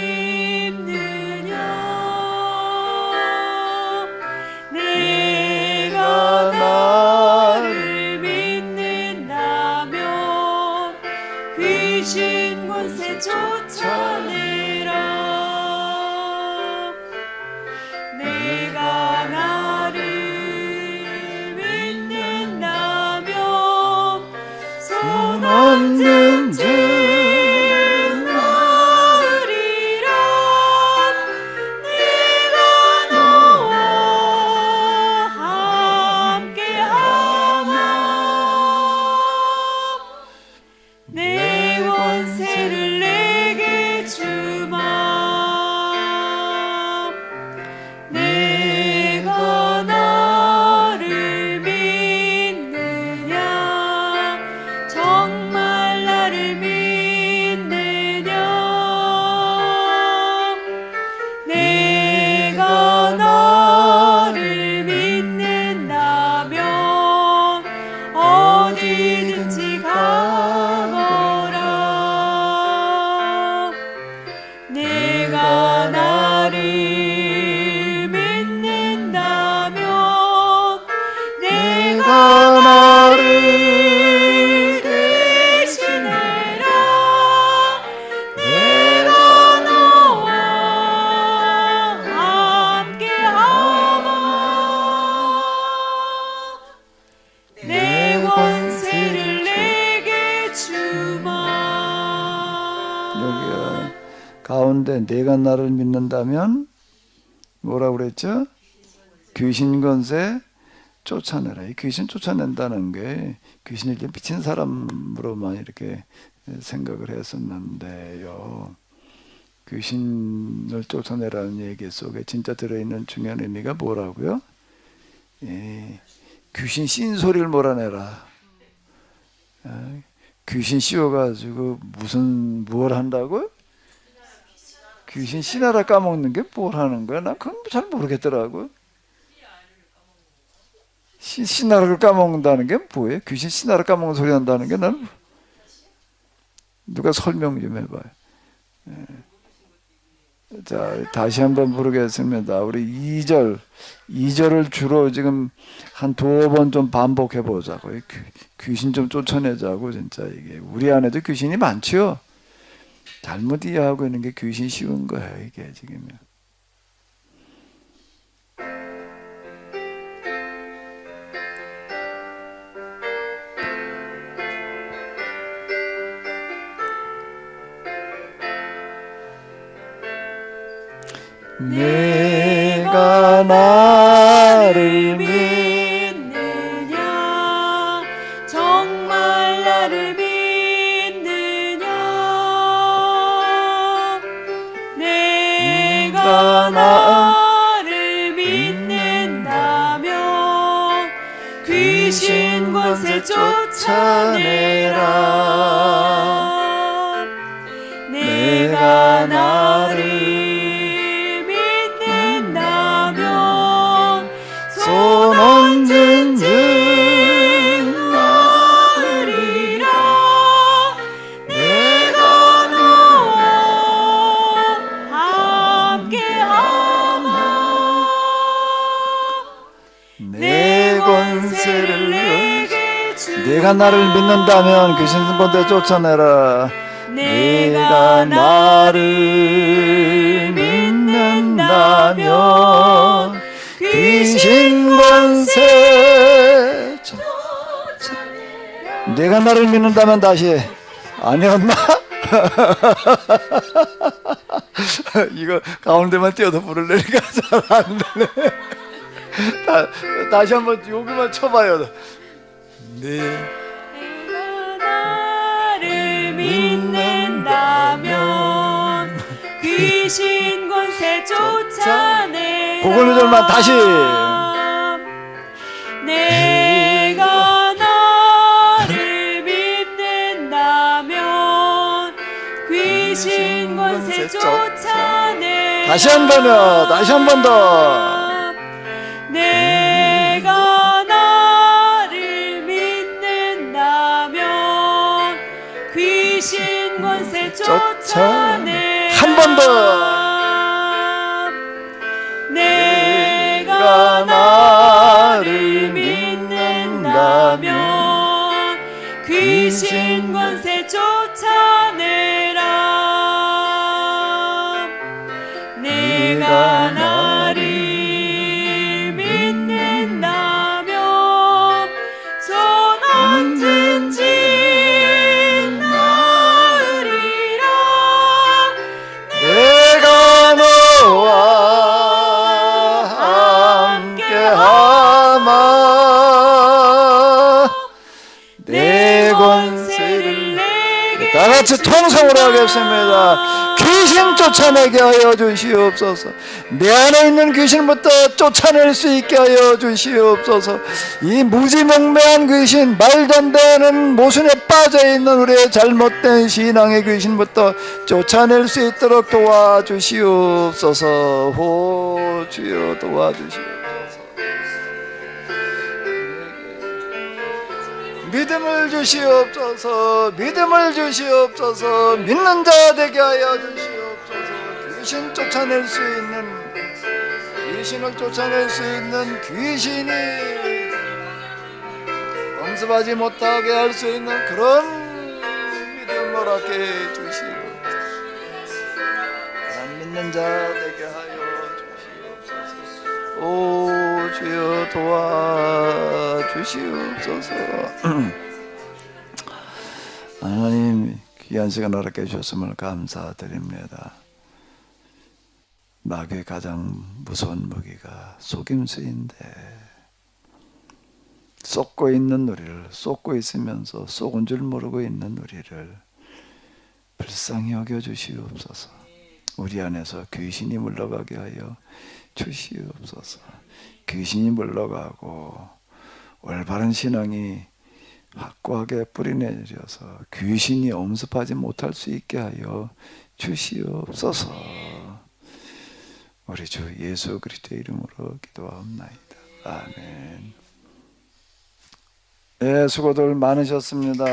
내가 나를 믿는다면 귀신 권세 쫓아내라 내가 나를 믿는다면 손 얹는 자 가운데 내가 나를 믿는다면 뭐라고 그랬죠? 귀신 권세 쫓아내라. 이 귀신 쫓아낸다는 게 귀신이 이렇게 미친 사람으로만 이렇게 생각을 했었는데요. 귀신을 쫓아내라는 얘기 속에 진짜 들어있는 중요한 의미가 뭐라고요? 귀신 씬소리를 몰아내라. 귀신 씌워가지고 뭘 한다고? 귀신 씨나라 까먹는 게 뭘 하는 거야? 난 그건 잘 모르겠더라고. 씨나라를 까먹는다는 게 뭐예요? 귀신 씨나라 까먹는 소리 한다는 게 난 누가 설명 좀 해봐요. 자, 다시 한번 부르겠습니다. 우리 2절을 주로 지금 한 2번 좀 반복해 보자고. 귀신 좀 쫓아내자고. 진짜 이게 우리 안에도 귀신이 많죠. 잘못 이해하고 있는 게 귀신 씌운 거예요. 이게 지금. 내가 나를 믿느냐 정말 나를 믿느냐 내가 나를 믿는다면 귀신 권세 쫓아내라 내가 나를 손 언제든지 나으리라 내가 너와 함께하마 내 권세를 내게 주마 내가 나를 믿는다면 귀신 권세 쫓아내라 내가 나를 믿는다면 귀신 권세 내가 나를 믿는다면 다시 아니었나? 이거 가운데만 띄어서 부르려니까 잘 안 되네. 다시 한번 여기만 쳐봐요. 내가 나를 믿는다면 귀신 권세 쫓아내 그걸로 절만 다시 내가 나를 믿는다면 귀신 권세 쫓아내 다시 한 번요. 다시 한 번 더 내가 나를 믿는다면 귀신 권세 쫓아내 한 번 더 내가 나를 믿는다면 귀신 권세 쫓아내라 내가 나를 믿는다면 손 언제든지 나으리라 내가 너와 내 권세를 내게 다 같이 통성으로 하겠습니다. 귀신 쫓아내게 하여 주시옵소서. 내 안에 있는 귀신부터 쫓아낼 수 있게 하여 주시옵소서. 이 무지몽매한 귀신, 말도 안 되는 모순에 빠져있는 우리의 잘못된 신앙의 귀신부터 쫓아낼 수 있도록 도와주시옵소서. 오 주여 도와주시옵소서. 믿음을 주시옵소서. 믿음을 주시옵소서. 믿는 자 되게 하여 주시옵소서. 귀신 쫓아낼 수 있는, 귀신을 쫓아낼 수 있는, 귀신이 엄습하지 못하게 할 수 있는 그런 믿음 허락해 주시옵소서. 그런 믿는 자 되게 하여 주시옵소서. 오 주여 도와주시옵소서. 하나님 귀한 시간 허락해 주셨음을 감사드립니다. 마귀의 가장 무서운 무기가 속임수인데 쏟고 있는 우리를, 쏟고 있으면서 쏟은 줄 모르고 있는 우리를 불쌍히 여겨 주시옵소서. 우리 안에서 귀신이 물러가게 하여 주시옵소서. 귀신이 물러가고 올바른 신앙이 확고하게 뿌리내려서 귀신이 엄습하지 못할 수 있게 하여 주시옵소서. 우리 주 예수 그리스도의 이름으로 기도하옵나이다. 아멘. 네, 수고들 많으셨습니다.